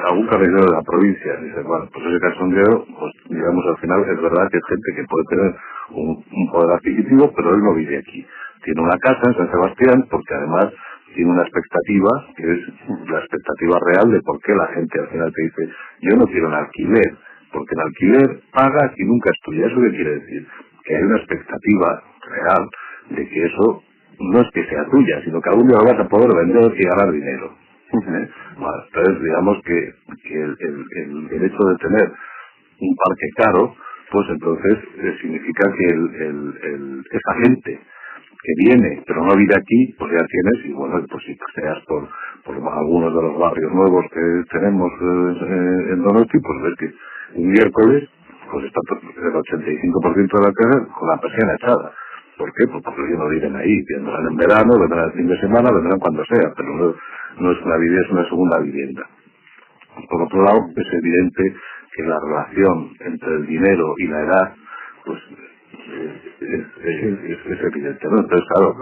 algún carnicero de la provincia. Dice, bueno, pues ese cachondeo, pues digamos al final es verdad que es gente que puede tener un poder adquisitivo, pero él no vive aquí. Tiene una casa en San Sebastián, porque además tiene una expectativa, que es la expectativa real de por qué la gente al final te dice, yo no quiero un alquiler, porque el alquiler pagas y nunca es tuya. ¿Eso qué quiere decir? Que hay una expectativa real de que eso no es que sea tuya, sino que algún día lo vas a poder vender y ganar dinero. Bueno, entonces digamos que el hecho de tener un parque caro, pues entonces significa que esa gente que viene pero no vive aquí, pues ya tienes, y bueno, pues si paseas por algunos de los barrios nuevos que tenemos en Donosti, pues ves que un miércoles pues está el 85% de la casa con la persiana echada. ¿Por qué? Pues porque ellos no viven ahí, vendrán en verano, vendrán el fin de semana, vendrán cuando sea, pero no es una vivienda, es una segunda vivienda. Por otro lado, es evidente que la relación entre el dinero y la edad, pues es evidente, ¿no? Entonces, claro,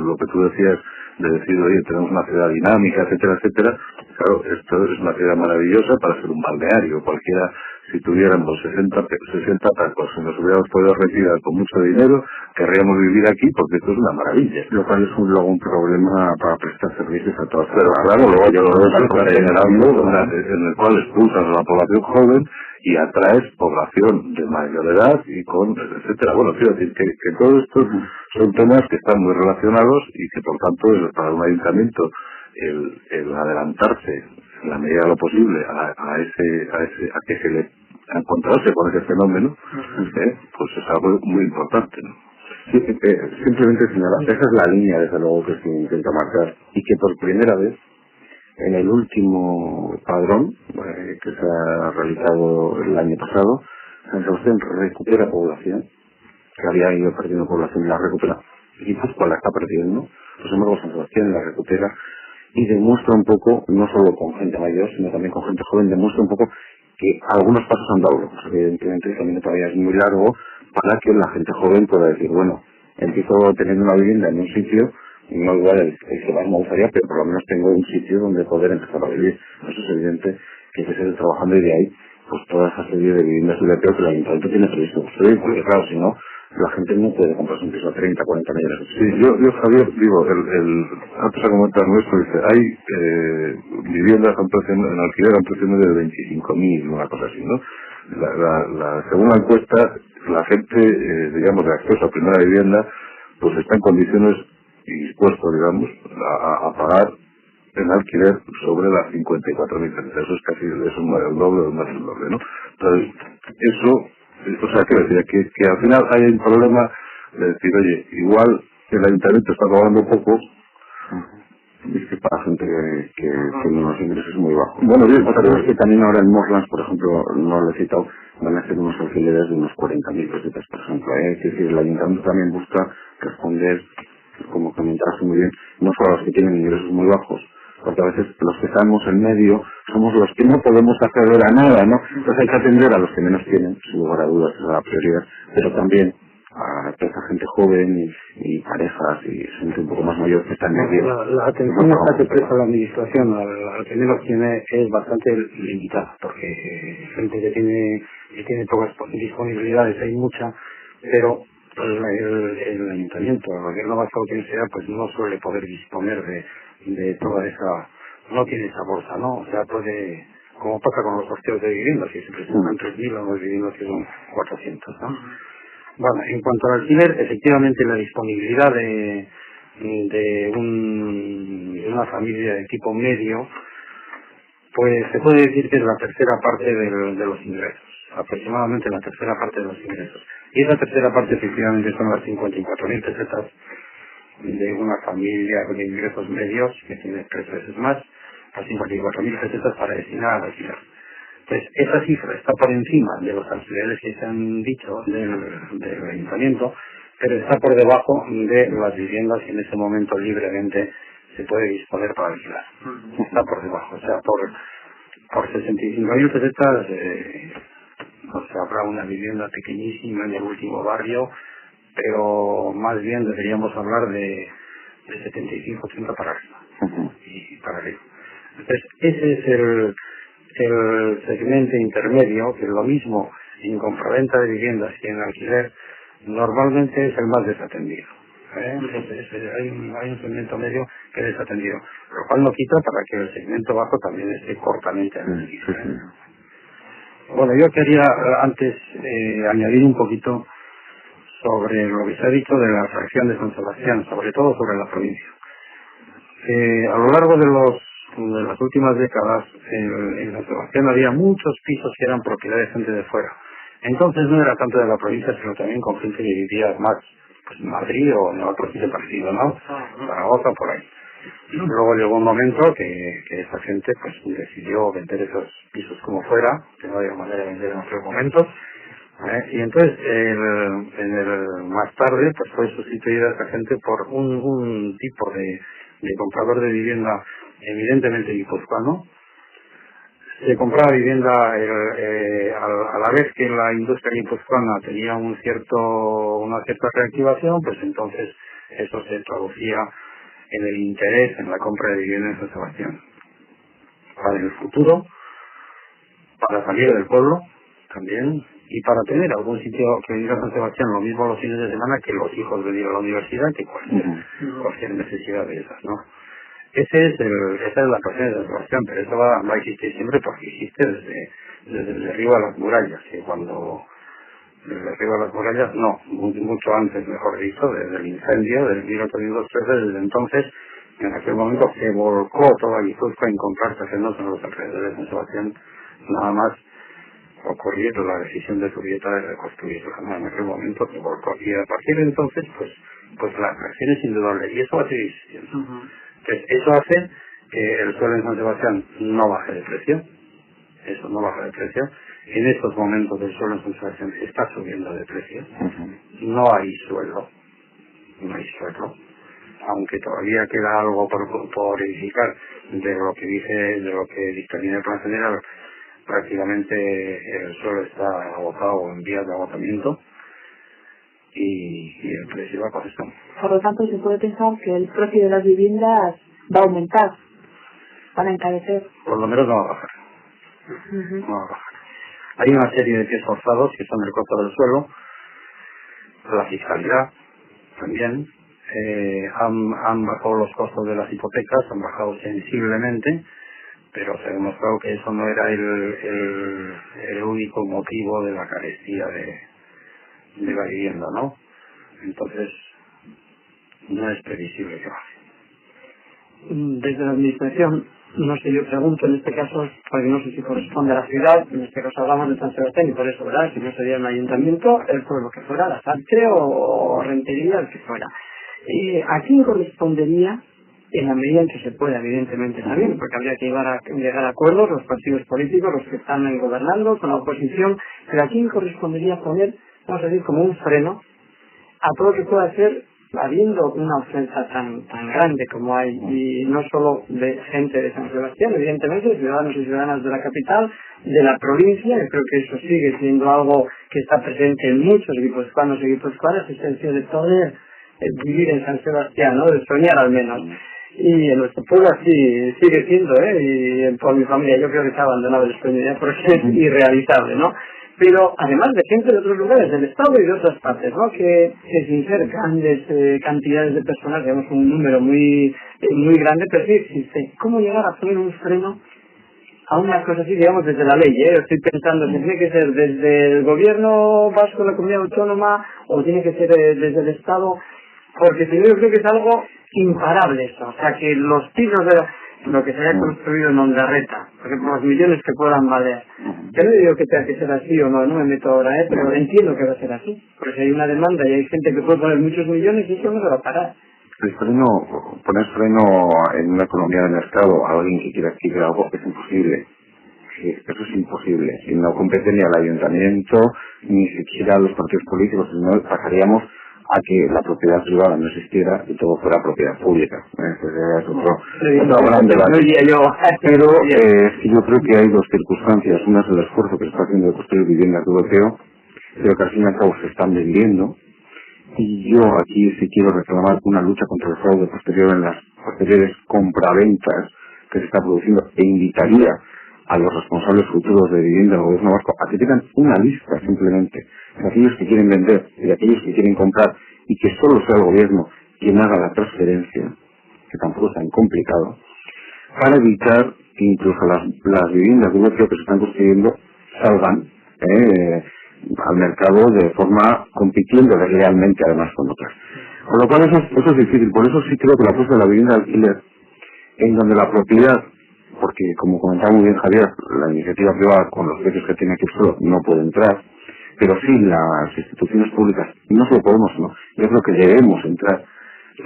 lo que tú decías de decir, oye, tenemos una ciudad dinámica, etcétera, etcétera. Claro, esto es una ciudad maravillosa para ser un balneario. Cualquiera, si tuviéramos 60 tacos y nos hubiéramos podido retirar con mucho dinero, querríamos vivir aquí porque esto es una maravilla. Lo cual es luego un problema para prestar servicios a todas. Pero claro, luego yo lo veo generando en el cual expulsas a la población joven y atraes población de mayor edad y con etcétera. Bueno, quiero decir que todo esto son temas que están muy relacionados y que por tanto para un ayuntamiento el adelantarse en la medida de lo posible a que se le a encontrarse con ese fenómeno, pues es algo muy importante, ¿no? Sí, simplemente señalar, esa es la línea desde luego que se intenta marcar y que por primera vez en el último padrón que se ha realizado el año pasado, San Sebastián recupera población, que había ido perdiendo población y la recupera, y Guipúzcoa la está perdiendo, pues embargo San Sebastián la recupera y demuestra un poco, no solo con gente mayor, sino también con gente joven, demuestra un poco que algunos pasos han dado lejos. Evidentemente el camino todavía es muy largo para que la gente joven pueda decir, bueno, empiezo teniendo una vivienda en un sitio, no igual el que más me gustaría, pero por lo menos tengo un sitio donde poder empezar a vivir. Eso es evidente que hay que seguir trabajando y de ahí pues toda esa serie de viviendas europeas que el ayuntamiento tiene previsto construir, porque claro, si no, la gente no puede comprarse un piso a 30, 40 millones. Sí, yo Javier, digo, antes de comentar nuestro, dice, hay viviendas en alquiler a un precio medio de 25.000, una cosa así, ¿no? Según la encuesta, la gente, digamos, de acceso a primera vivienda, pues está en condiciones y dispuesto, digamos, a pagar en alquiler sobre las 54.000 pesetas. Eso es casi, eso más del doble o más del doble, ¿no? Entonces, eso, o sea, quiero decir, que al final hay un problema de decir, oye, igual el ayuntamiento está cobrando poco, es que para gente que tiene unos ingresos muy bajos. Bueno, bien, pero es que también ahora en Morlands, por ejemplo, no lo he citado, van a hacer unos alquileres de unos 40.000 pesetas, por ejemplo. Es decir, el ayuntamiento también busca responder, como comentaste muy bien, no solo a los que tienen ingresos muy bajos, porque a veces los que estamos en medio somos los que no podemos acceder a nada, ¿no? Entonces hay que atender a los que menos tienen, sin lugar a dudas, esa es la prioridad, pero también a toda esa gente joven y parejas y gente un poco más mayor que está en medio. La atención que presta la administración al que menos tiene es bastante limitada, porque gente que tiene pocas disponibilidades hay mucha, pero el ayuntamiento, el gobierno vasco, quien sea, pues no suele poder disponer de toda esa, no tiene esa bolsa, ¿no? O sea, puede, como pasa con los sorteos de viviendas, si se presentan 3.000 o los viviendas que son 400, ¿no? Bueno, en cuanto al alquiler, efectivamente la disponibilidad de una familia de tipo medio, pues se puede decir que es la tercera parte de los ingresos, aproximadamente la tercera parte de los ingresos. Y esa tercera parte efectivamente son las 54.000 pesetas de una familia de ingresos medios, que tiene 3 veces más, las 54.000 pesetas para destinar al alquiler. Pues esa cifra está por encima de los alquileres que se han dicho del ayuntamiento, pero está por debajo de las viviendas que en ese momento libremente se puede disponer para alquilar. Está por debajo, o sea, por 65.000 pesetas o sea, habrá una vivienda pequeñísima en el último barrio, pero más bien deberíamos hablar de 75-80 para arriba. Y para arriba. Entonces, ese es el segmento intermedio, que es lo mismo en compraventa de viviendas que en alquiler, normalmente es el más desatendido. Entonces hay un segmento medio que es desatendido, lo cual no quita para que el segmento bajo también esté cortamente atendido. Bueno, yo quería antes añadir un poquito sobre lo que se ha dicho de la atracción de San Sebastián, sobre todo sobre la provincia. A lo largo de las últimas décadas en San Sebastián había muchos pisos que eran propiedad de gente de fuera. Entonces no era tanto de la provincia, sino también con gente que vivía más pues, en Madrid o en otro sitio parecido, ¿no? Zaragoza, por ahí. Luego llegó un momento que esa gente pues decidió vender esos pisos como fuera, que no había manera de vender en otros momentos. Y entonces más tarde pues fue sustituida esa gente por un tipo de comprador de vivienda evidentemente guipuzcoano. Se compraba vivienda a la vez que la industria guipuzcoana tenía una cierta reactivación, pues entonces eso se traducía en el interés en la compra de vivienda en San Sebastián. Para el futuro, para salir del pueblo también, y para tener algún sitio que venir a San Sebastián lo mismo los fines de semana que los hijos venir a la universidad, que cualquier necesidad de esas, ¿no? Esa es la cuestión de San Sebastián, pero eso va a existir siempre porque existe desde el derribo de las murallas, y cuando desde arriba de las murallas, no, mucho antes, mejor dicho, desde el incendio del 1813, desde entonces, en aquel momento se volcó toda Guipúzcoa en comprar terrenos en los alrededores de San Sebastián, nada más ocurrir la decisión de Zubieta de reconstruirla, en aquel momento se volcó, y a partir de entonces, pues la atracción es indudable, y eso va a seguir existiendo. Entonces, eso hace que el suelo en San Sebastián no baje de precio, eso no baja de precio. En estos momentos el suelo en San Sebastián está subiendo de precio. No hay suelo, aunque todavía queda algo por edificar de lo que dictamina el plan general. Prácticamente el suelo está agotado o en vías de agotamiento y el precio va por eso. Por lo tanto, se puede pensar que el precio de las viviendas va a aumentar, van a encarecer. Por lo menos no va a bajar. No va a bajar. Hay una serie de pies forzados que son el costo del suelo, la fiscalidad también, han bajado los costos de las hipotecas, han bajado sensiblemente, pero se ha demostrado que eso no era el único motivo de la carestía de la vivienda, ¿no? Entonces, no es previsible que baje. Desde la administración, no sé, yo pregunto en este caso, porque no sé si corresponde a la ciudad, en este caso hablamos de San Sebastián y por eso, ¿verdad? Si no sería un ayuntamiento, el pueblo que fuera, la Sartre o Rentería, el que fuera. ¿A quién correspondería, en la medida en que se pueda, evidentemente también, porque habría que llegar a acuerdos, los partidos políticos, los que están gobernando, con la oposición, pero a quién correspondería poner, vamos a decir, como un freno a todo lo que pueda ser, habiendo una ofensa tan grande como hay, y no solo de gente de San Sebastián, evidentemente, ciudadanos y ciudadanas de la capital, de la provincia, yo creo que eso sigue siendo algo que está presente en muchos guipuzcoanos y guipuzcoanas, es el hecho de poder vivir en San Sebastián, ¿no? De soñar al menos. Y en nuestro pueblo así sigue siendo, y por mi familia yo creo que se ha abandonado el sueño ya porque es irrealizable, ¿no? Pero además de gente de otros lugares del estado y de otras partes, ¿no? Que sin ser grandes cantidades de personas, digamos un número muy grande, pero sí existe. ¿Cómo llegar a poner un freno a una cosa así, digamos, desde la ley? Estoy pensando si tiene que ser desde el gobierno vasco, la comunidad autónoma, o tiene que ser desde el estado, porque si no yo creo que es algo imparable eso. O sea, que los pisos de lo que se haya construido en Ondarreta, por ejemplo, los millones que puedan valer. Yo no digo que tenga que ser así o no me meto ahora, pero entiendo que va a ser así, porque si hay una demanda y hay gente que puede poner muchos millones, eso no se va a parar. Poner freno en una economía de mercado a alguien que quiera adquirir algo es imposible. Sí, eso es imposible. Y no compete ni al ayuntamiento, ni siquiera a los partidos políticos, sino pasaríamos a que la propiedad privada no existiera y todo fuera propiedad pública. Ese es otro gran debate. Pero yo creo que hay dos circunstancias. Una es el esfuerzo que se está haciendo de construir viviendas de bloqueo, pero que al fin y al cabo se están vendiendo. Y yo aquí sí quiero reclamar una lucha contra el fraude posterior en las posteriores compraventas que se está produciendo, e invitaría a los responsables futuros de vivienda del gobierno vasco a que tengan una lista simplemente de aquellos que quieren vender y de aquellos que quieren comprar, y que solo sea el gobierno quien haga la transferencia, que tampoco es tan complicado, para evitar que incluso las viviendas de bloqueo que se están construyendo salgan al mercado de forma compitiendo realmente además con otras. Con lo cual eso es difícil. Por eso sí creo que la apuesta de la vivienda de alquiler, en donde la propiedad, porque como comentaba muy bien Javier, la iniciativa privada con los precios que tiene aquí solo no puede entrar, pero sí las instituciones públicas, no solo podemos, no, yo creo que debemos entrar,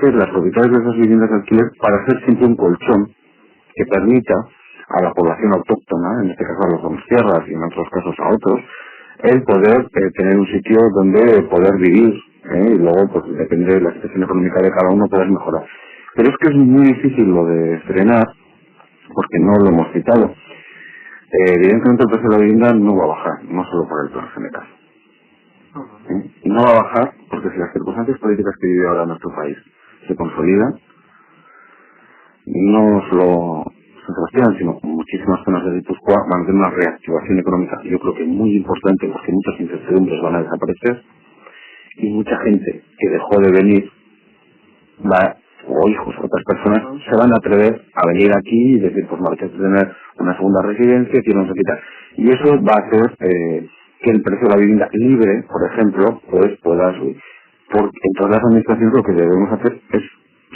ser las propietarias de esas viviendas de alquiler para hacer siempre un colchón que permita a la población autóctona, en este caso a los donostiarras y en otros casos a otros, el poder tener un sitio donde poder vivir, y luego pues depende de la situación económica de cada uno poder mejorar. Pero es que es muy difícil lo de frenar, porque no lo hemos citado. Evidentemente el precio de la vivienda no va a bajar, no solo por el plan general. No va a bajar porque si las circunstancias políticas que vive ahora nuestro país se consolidan, no solo San Sebastián, sino muchísimas zonas de Guipúzcoa van a tener una reactivación económica, yo creo que muy importante, porque muchas incertidumbres van a desaparecer y mucha gente que dejó de venir o hijos o otras personas se van a atrever a venir aquí y decir, pues me apetece tener una segunda residencia, quiero no sé qué tal. Y eso va a hacer que el precio de la vivienda libre, por ejemplo, pues pueda subir. Porque en todas las administraciones lo que debemos hacer es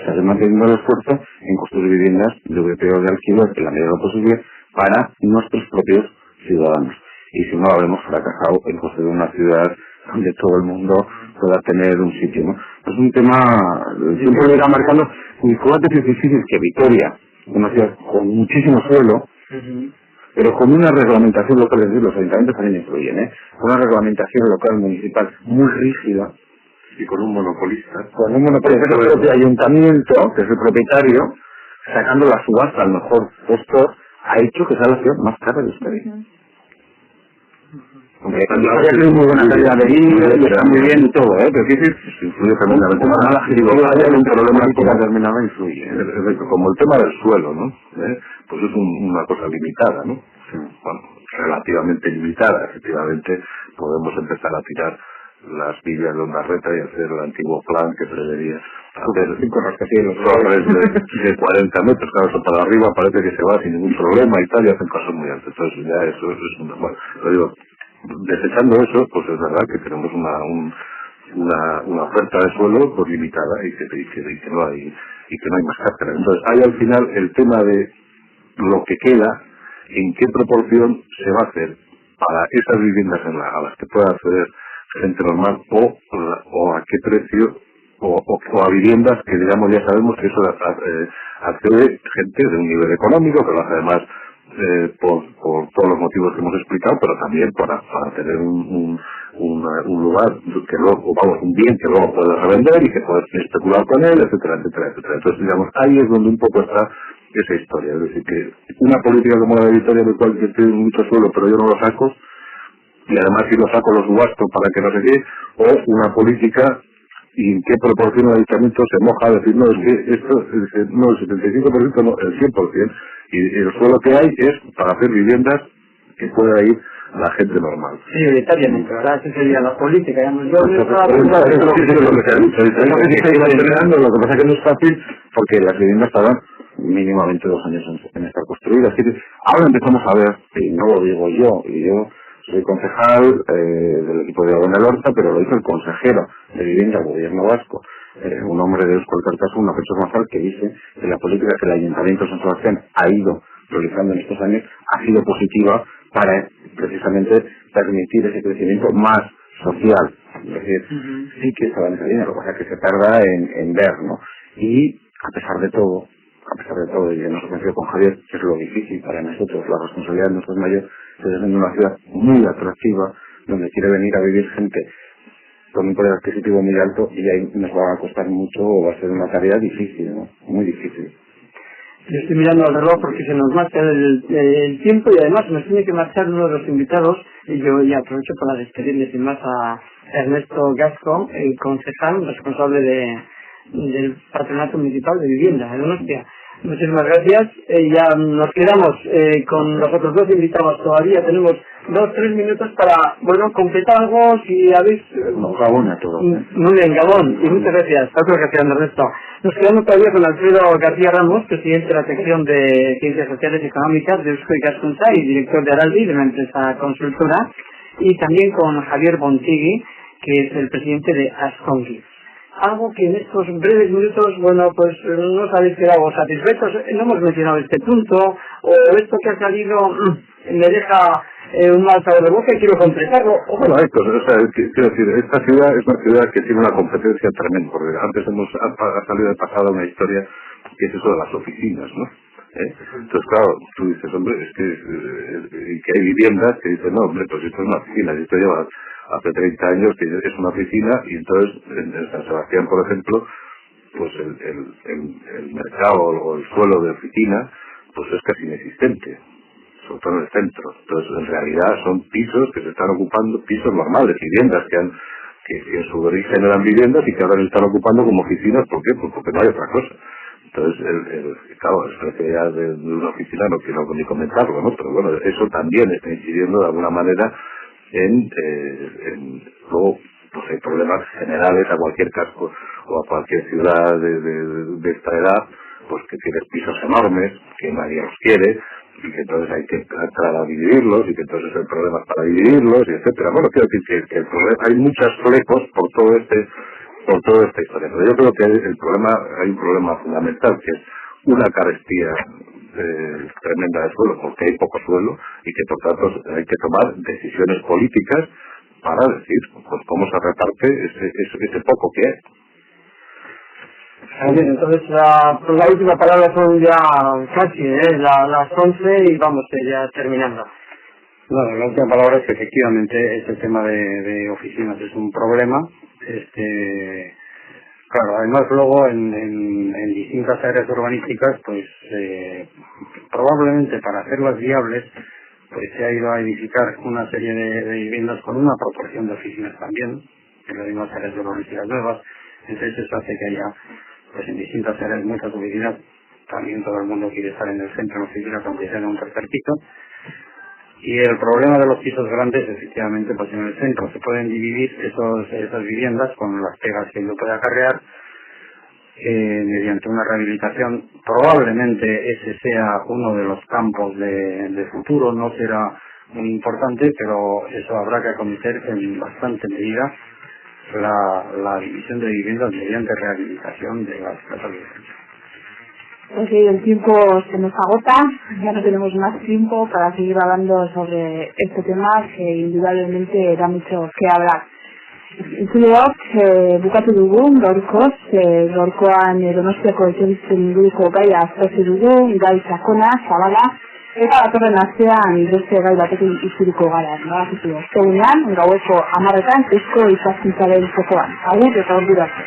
seguir manteniendo el esfuerzo en construir viviendas de VPO de alquiler en la medida de lo posible para nuestros propios ciudadanos. Y si no, habremos fracasado en construir una ciudad donde todo el mundo pueda tener un sitio, ¿no? Es un tema, siempre lo irá marcando, y fíjate que es difícil que Vitoria, una ciudad con muchísimo suelo, pero con una reglamentación local, es decir, los ayuntamientos también influyen, con una reglamentación local municipal muy rígida, y con un monopolista. Con un monopolista del propio ayuntamiento, que es el propietario, sacando la subasta al mejor postor, ha hecho que sea la ciudad más cara de Euskadi. Hombre, hay muy buena calidad de vida, está muy bien y todo, pero sí, influye tremendamente. Hay un problema que determinado influye. Como el tema del suelo, ¿no? Pues es una cosa limitada, ¿no? Bueno, relativamente limitada. Efectivamente, podemos empezar a tirar las villas de Ondarreta y hacer el antiguo plan que preveía hacer 5 rascacielos de 40 metros, claro, eso para arriba parece que se va sin ningún problema y tal, y hacen cosas muy altas. Entonces ya eso es una... Bueno, lo digo, desechando eso, pues es verdad que tenemos una oferta de suelo pues limitada y que no hay más cátedra. Entonces hay al final el tema de lo que queda, en qué proporción se va a hacer para esas viviendas a las que pueda acceder gente normal o a qué precio o a viviendas que digamos ya sabemos que eso accede gente de un nivel económico que lo hace además por todos los motivos que hemos explicado, pero también para tener un lugar que luego, vamos, un bien que luego puedes revender y que puedes especular con él, etcétera, etcétera, etcétera. Entonces, digamos, ahí es donde un poco está esa historia. Es decir, que una política como la de Vitoria, de cual yo tengo mucho suelo, pero yo no lo saco, y además si lo saco lo subasto para que no se quede, o una política y en qué proporción el ayuntamiento se moja a decir, no, es que esto, no, el 75%, no, el 100%, y el suelo que hay es para hacer viviendas que pueda ir la gente normal. Sí, mayoritariamente, ¿verdad? Esa sería la política, digamos. Lo que pasa es que no es fácil porque las viviendas tardan mínimamente 2 años en estar construidas. Ahora empezamos a ver, y no lo digo yo, y yo soy concejal del equipo de Agua en el Horta, pero lo hizo el consejero de Vivienda del Gobierno Vasco, un hombre de Euskal Kartasun, una persona González, que dice que la política que el Ayuntamiento de San Sebastián ha ido realizando en estos años ha sido positiva para precisamente permitir ese crecimiento más social. Es decir, sí que estaba en esa línea, lo que pasa es que se tarda en ver, ¿no? Y a pesar de todo, y en nuestro coincido con Javier, que es lo difícil para nosotros, la responsabilidad de nuestros mayores, es en una ciudad muy atractiva, donde quiere venir a vivir gente con un poder adquisitivo muy alto, y ahí nos va a costar mucho, o va a ser una tarea difícil, ¿no? Muy difícil. Yo estoy mirando al reloj porque se nos marcha el tiempo y además nos tiene que marchar uno de los invitados, y yo ya aprovecho para despedirle sin más a Ernesto Gasco, el concejal responsable del Patronato Municipal de Vivienda de Donostia. Muchísimas gracias. Ya nos quedamos con los otros 2 invitados. Todavía tenemos 2-3 minutos para, bueno, completar algo si habéis... Gabón a todos. Muy bien, Gabón. Y muchas gracias. Otro gracias, Ernesto. Nos quedamos todavía con Alfredo García Ramos, presidente de la sección de Ciencias Sociales y Económicas de Eusko Ikaskuntza y director de Araldi, de una empresa consultora. Y también con Javier Bontigui, que es el presidente de Ascongi. Algo que en estos breves minutos, bueno, pues no os habéis quedado satisfechos, no hemos mencionado este punto, o esto que ha salido me deja un mal sabor de boca y quiero completarlo. Bueno, quiero decir, esta ciudad es una ciudad que tiene una competencia tremenda, porque antes ha salido de pasada una historia que es eso de las oficinas, ¿no? Entonces, claro, tú dices, hombre, es que hay viviendas que dicen, no, hombre, pues esto es una oficina, y esto lleva hace 30 años que es una oficina, y entonces en San Sebastián, por ejemplo, pues el mercado o el suelo de oficina pues es casi inexistente, sobre todo en el centro. Entonces, en realidad son pisos que se están ocupando, pisos normales, viviendas que en su origen eran viviendas y que ahora se están ocupando como oficinas. ¿Por qué? Pues porque no hay otra cosa. Entonces, claro, el precio ya de una oficina no quiero ni comentarlo, ¿no? Pero bueno, eso también está incidiendo de alguna manera en luego, pues hay problemas generales a cualquier casco o a cualquier ciudad de esta edad, pues que tienes pisos enormes, que nadie los quiere, y que entonces hay que entrar a dividirlos, y que entonces hay problemas para dividirlos, y etcétera. Bueno, quiero decir que el problema, hay muchos flecos por toda esta historia. Pero yo creo que hay un problema fundamental, que es una carestía tremenda de suelo, porque hay poco suelo, y que por tanto hay que tomar decisiones políticas para decir pues cómo se reparte ese poco que hay. Bien, entonces la última palabra son ya casi las 11 y vamos ya terminando. Bueno, la última palabra es que efectivamente este tema de oficinas es un problema. Claro, además luego en distintas áreas urbanísticas, pues probablemente para hacerlas viables, pues se ha ido a edificar una serie de viviendas con una proporción de oficinas también, en las mismas áreas urbanísticas nuevas. Entonces eso hace que haya, pues en distintas áreas, muchas oficinas. También todo el mundo quiere estar en el centro en oficinas, aunque sea en un tercer piso. Y el problema de los pisos grandes, efectivamente, pues en el centro se pueden dividir esas viviendas con las pegas que ello puede acarrear mediante una rehabilitación. Probablemente ese sea uno de los campos de futuro, no será muy importante, pero eso habrá que acometer en bastante medida, la división de viviendas mediante rehabilitación de las casas de defensa. Ok, el tiempo se nos agota, ya no tenemos más tiempo para seguir hablando sobre este tema que indudablemente da mucho que hablar. Entzuleok, bukatu dugu, gaurkoan Donostiako etxebizien inguruko gaia aztertu dugu, gai sakona, zabala, eta datorren astean beste gai batekin itzuliko gara. Ostegunean, gaueko 10:00 Eusko Ikaskuntzaren jokoan. Agur eta ordura arte.